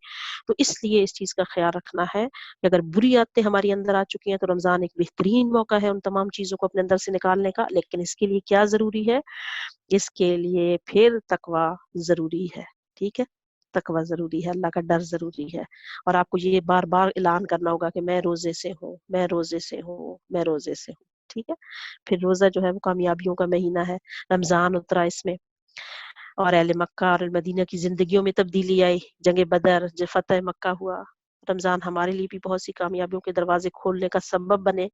[SPEAKER 1] تو اس لیے اس چیز کا خیال رکھنا ہے کہ اگر بری عادتیں ہماری اندر آ چکی ہیں تو رمضان ایک بہترین موقع ہے ان تمام چیزوں کو اپنے اندر سے نکالنے کا، لیکن اس کے لیے کیا ضروری ہے، اس کے لیے پھر تقوی ضروری ہے، ٹھیک ہے، تقوی ضروری ہے، اللہ کا ڈر ضروری ہے، اور آپ کو یہ بار بار اعلان کرنا ہوگا کہ میں روزے سے ہوں، میں روزے سے ہوں، میں روزے سے ہوں، ٹھیک ہے۔ پھر روزہ جو ہے وہ کامیابیوں کا مہینہ ہے، رمضان اترا اس میں، اور اہل مکہ اور المدینہ کی زندگیوں میں تبدیلی آئی، جنگ بدر، جو فتح مکہ ہوا، رمضان ہمارے لیے بھی بہت سی کامیابیوں کے دروازے کھولنے کا سبب بنے،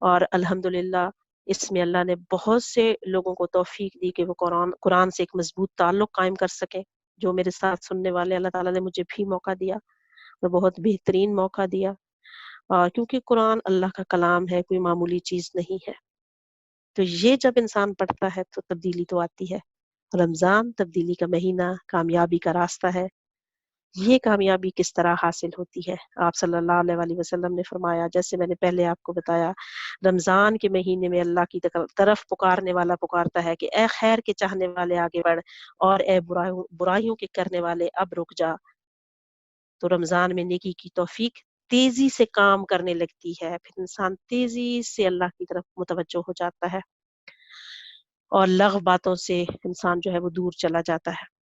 [SPEAKER 1] اور الحمدللہ اس میں اللہ نے بہت سے لوگوں کو توفیق دی کہ وہ قرآن سے ایک مضبوط تعلق قائم کر سکیں، جو میرے ساتھ سننے والے، اللہ تعالیٰ نے مجھے بھی موقع دیا، اور بہت بہترین موقع دیا، اور کیونکہ قرآن اللہ کا کلام ہے، کوئی معمولی چیز نہیں ہے، تو یہ جب انسان پڑھتا ہے تو تبدیلی تو آتی ہے۔ رمضان تبدیلی کا مہینہ، کامیابی کا راستہ ہے۔ یہ کامیابی کس طرح حاصل ہوتی ہے؟ آپ صلی اللہ علیہ وسلم نے فرمایا، جیسے میں نے پہلے آپ کو بتایا، رمضان کے مہینے میں اللہ کی طرف پکارنے والا پکارتا ہے کہ اے خیر کے چاہنے والے آگے بڑھ، اور اے برائیوں کے کرنے والے اب رک جا، تو رمضان میں نیکی کی توفیق تیزی سے کام کرنے لگتی ہے، پھر انسان تیزی سے اللہ کی طرف متوجہ ہو جاتا ہے، اور لغو باتوں سے انسان جو ہے وہ دور چلا جاتا ہے۔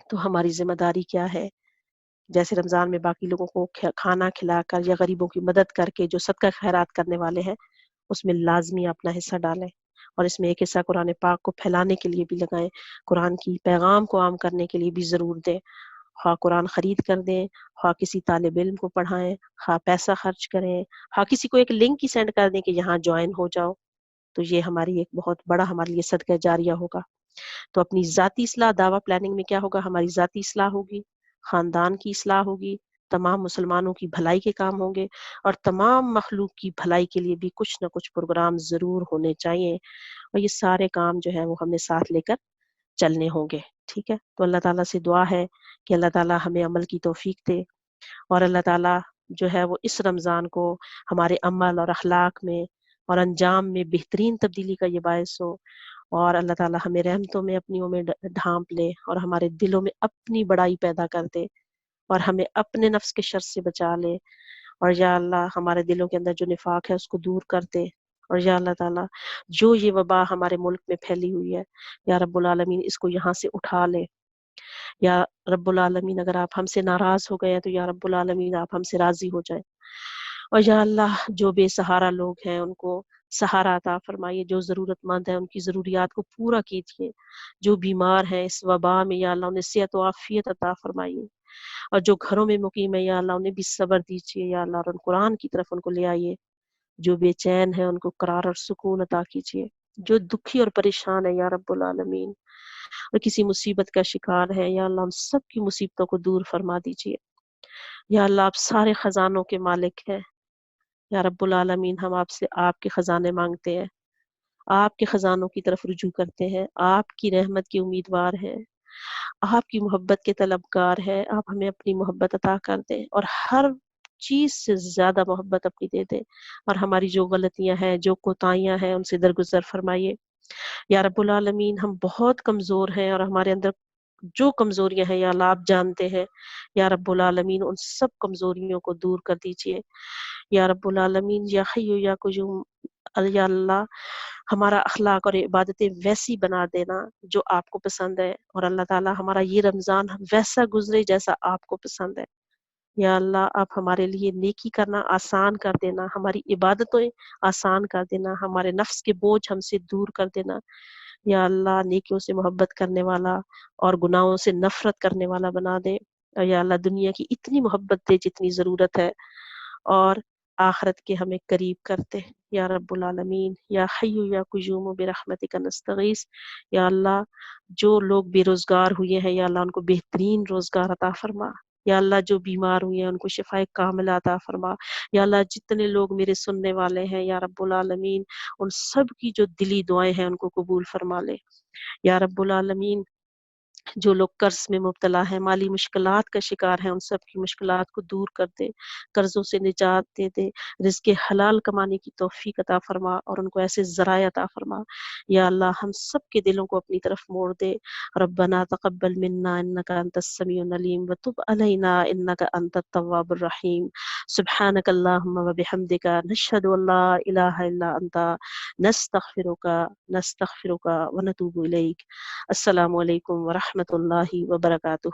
[SPEAKER 1] تو ہماری ذمہ داری کیا ہے؟ جیسے رمضان میں باقی لوگوں کو کھانا کھلا کر یا غریبوں کی مدد کر کے جو صدقہ خیرات کرنے والے ہیں، اس میں لازمی اپنا حصہ ڈالیں، اور اس میں ایک حصہ قرآن پاک کو پھیلانے کے لیے بھی لگائیں، قرآن کی پیغام کو عام کرنے کے لیے بھی ضرور دیں، خواہ قرآن خرید کر دیں، خواہ کسی طالب علم کو پڑھائیں، خواہ پیسہ خرچ کریں، خواہ کسی کو ایک لنک ہی سینڈ کر دیں کہ یہاں جوائن ہو جاؤ، تو یہ ہماری ایک بہت بڑا ہمارے لیے صدقہ جاریہ ہوگا۔ تو اپنی ذاتی اصلاح، دعویٰ پلاننگ میں کیا ہوگا؟ ہماری ذاتی اصلاح ہوگی، خاندان کی اصلاح ہوگی، تمام مسلمانوں کی بھلائی کے کام ہوں گے، اور تمام مخلوق کی بھلائی کے لیے بھی کچھ نہ کچھ پروگرام ضرور ہونے چاہیے، اور یہ سارے کام جو ہے وہ ہمیں ساتھ لے کر چلنے ہوں گے. ٹھیک ہے، تو اللہ تعالیٰ سے دعا ہے کہ اللہ تعالیٰ ہمیں عمل کی توفیق دے، اور اللہ تعالیٰ جو ہے وہ اس رمضان کو ہمارے عمل اور اخلاق میں اور انجام میں بہترین تبدیلی کا یہ باعث ہو، اور اللہ تعالیٰ ہمیں رحمتوں میں اپنیوں میں ڈھانپ لے، اور ہمارے دلوں میں اپنی بڑائی پیدا کر دے، اور ہمیں اپنے نفس کے شر سے بچا لے، اور یا اللہ ہمارے دلوں کے اندر جو نفاق ہے اس کو دور کر دے، اور یا اللہ تعالیٰ جو یہ وبا ہمارے ملک میں پھیلی ہوئی ہے، یا رب العالمین اس کو یہاں سے اٹھا لے. یا رب العالمین اگر آپ ہم سے ناراض ہو گئے ہیں تو یا رب العالمین آپ ہم سے راضی ہو جائیں، اور یا اللہ جو بے سہارا لوگ ہیں ان کو سہارا عطا فرمائیے، جو ضرورت مند ہیں ان کی ضروریات کو پورا کیجیے، جو بیمار ہیں اس وبا میں یا اللہ انہیں صحت و عافیت عطا فرمائیے، اور جو گھروں میں مقیم ہے یا اللہ انہیں بھی صبر دیجیے یا اللہ، اور قرآن کی طرف ان کو لے آئیے، جو بے چین ہے ان کو قرار اور سکون عطا کیجیے، جو دکھی اور پریشان ہے یا رب العالمین اور کسی مصیبت کا شکار ہے یا اللہ ان سب کی مصیبتوں کو دور فرما دیجیے. یا اللہ آپ سارے خزانوں کے مالک ہیں یا رب العالمین، ہم آپ سے آپ کے خزانے مانگتے ہیں، آپ کے خزانوں کی طرف رجوع کرتے ہیں، آپ کی رحمت کے امیدوار ہیں، آپ کی محبت کے طلبگار ہیں، آپ ہمیں اپنی محبت عطا کر دیں، اور ہر چیز سے زیادہ محبت اپنی دے دیں، اور ہماری جو غلطیاں ہیں جو کوتاہیاں ہیں ان سے درگزر فرمائیے. یا رب العالمین ہم بہت کمزور ہیں، اور ہمارے اندر جو کمزوریاں ہیں یا اللہ آپ جانتے ہیں، یا رب العالمین ان سب کمزوریوں کو دور کر دیجئے. یا رب العالمین یا حی یا قیوم، یا اللہ ہمارا اخلاق اور عبادتیں ویسی بنا دینا جو آپ کو پسند ہے، اور اللہ تعالیٰ ہمارا یہ رمضان ویسا گزرے جیسا آپ کو پسند ہے. یا اللہ آپ ہمارے لیے نیکی کرنا آسان کر دینا، ہماری عبادتیں آسان کر دینا، ہمارے نفس کے بوجھ ہم سے دور کر دینا. یا اللہ نیکیوں سے محبت کرنے والا اور گناہوں سے نفرت کرنے والا بنا دے. اور یا اللہ دنیا کی اتنی محبت دے جتنی ضرورت ہے، اور آخرت کے ہمیں قریب کرتے. یا رب العالمین یا حی یا قیوم برحمتک نستغیث. یا اللہ جو لوگ بے روزگار ہوئے ہیں یا اللہ ان کو بہترین روزگار عطا فرما. یا اللہ جو بیمار ہوئے ہیں ان کو شفائے کاملہ عطا فرما. یا اللہ جتنے لوگ میرے سننے والے ہیں یا رب العالمین ان سب کی جو دلی دعائیں ہیں ان کو قبول فرما لے. یا رب العالمین جو لوگ قرض میں مبتلا ہیں، مالی مشکلات کا شکار ہیں، ان سب کی مشکلات کو دور کر دے، قرضوں سے نجات دے دے، رزق حلال کمانے کی توفیق عطا فرما، اور ان کو ایسے ذرائع عطا فرما. یا اللہ ہم سب کے دلوں کو اپنی طرف موڑ دے. ربنا تقبل منا انک انت السمیع العلیم وتب علینا انک انت التواب الرحیم. سبحانک اللہم وبحمدک نشہد ان لا الہ الا انت نستغفرک ونتوب الیک. السلام علیکم ورحمۃ اللہ وبرکاتہ.